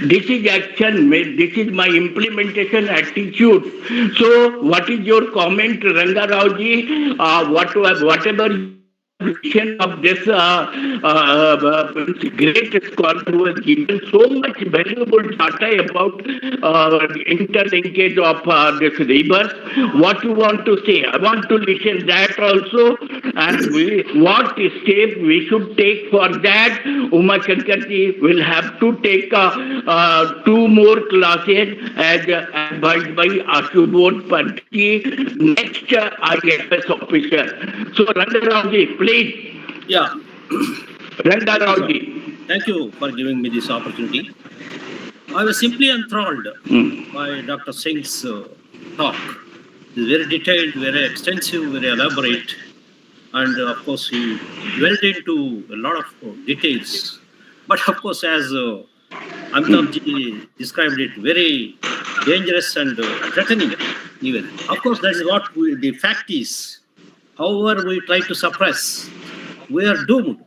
This is action, this is my implementation attitude. So what is your comment Ranga Rao ji? Whatever vision of this great scholar who has given so much valuable data about interlinkage of this rivers. What you want to say? I want to listen that also, and what step we should take for that. Uma Shankar ji will have to take 2 more classes as advised by Ashubodh Pant ji, next IFS officer. So Ranga Rao ji, please. Yeah. Ranga Rao ji. Thank you for giving me this opportunity. I was simply enthralled by Dr. Singh's talk. It's very detailed, very extensive, very elaborate, and of course he dwelled into a lot of details. But of course, as Amitabh ji described it, very dangerous and threatening even. Of course, that is what the fact is. However, we try to suppress, we are doomed.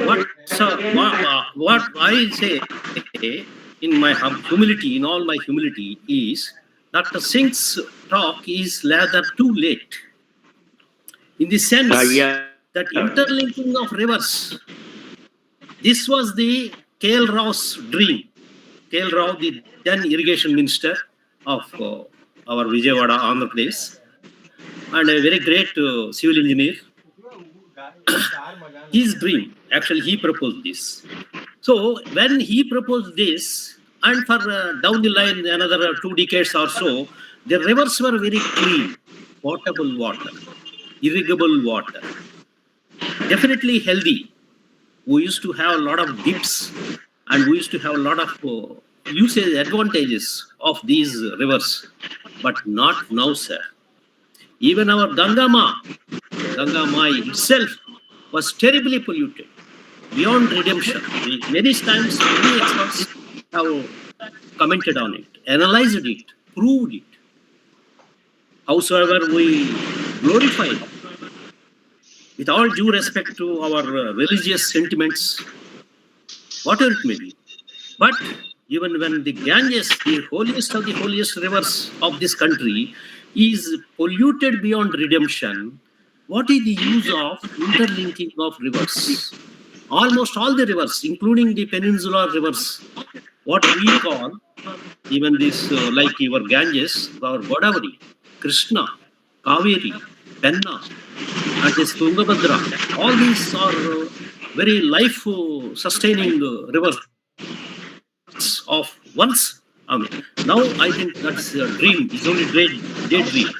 What I say in my humility, in all my humility, is Dr. Singh's talk is rather too late. In the sense that interlinking of rivers, this was the K.L. Rao's dream. K.L. Rao, the then irrigation minister of our Vijayawada, Andhra Pradesh, and a very great civil engineer. His dream, actually he proposed this. So when he proposed this, and for down the line another 2 decades or so, the rivers were very clean, potable water, irrigable water, definitely healthy. We used to have a lot of dips, and we used to have a lot of usage advantages of these rivers. but not now, sir. Even our Ganga Ma itself was terribly polluted beyond redemption. Many times, many experts have commented on it, analyzed it, proved it. Howsoever, we glorify it, with all due respect to our religious sentiments, whatever it may be. But even when the Ganges, the holiest of the holiest rivers of this country, is polluted beyond redemption, what is the use of interlinking of rivers? Almost all the rivers, including the peninsular rivers, what we call, even this, like your Ganges, our Godavari, Krishna, Kaveri, Penna, and this Tungabhadra, all these are very life-sustaining rivers of once. Now I think that's a dream. It's only daydream.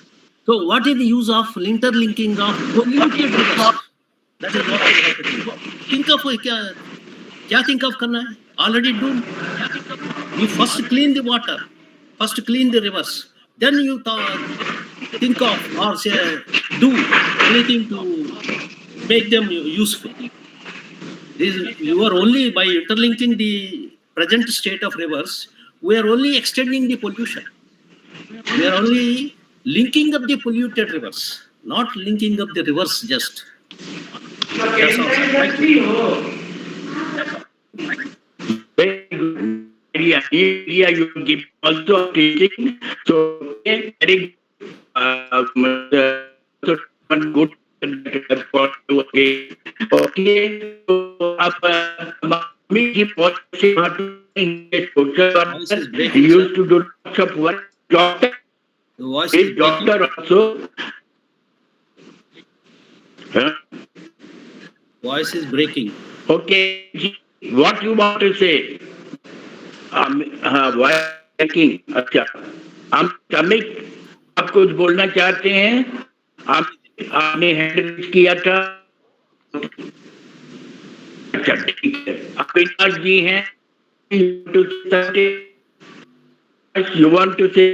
So what is the use of interlinking of polluted rivers? That is what we have to think of. Think of kya think of karna hai? Already doomed. You first clean the water, first clean the rivers, then you think of or say do anything to make them useful. You are only by interlinking the present state of rivers, we are only extending the pollution. We are only linking up the polluted rivers, not linking up the rivers just. That's all. Thank you. Very good idea. You give also teaching. So very good. Okay. So me he used to do lots of work. Doctor, his doctor also. Voice is breaking. Okay, what you want to say? Voice breaking. अच्छा, हम समित आप कुछ बोलना चाहते हैं? आपने hand raise किया था? अच्छा ठीक है, अविनाश जी हैं. You want to say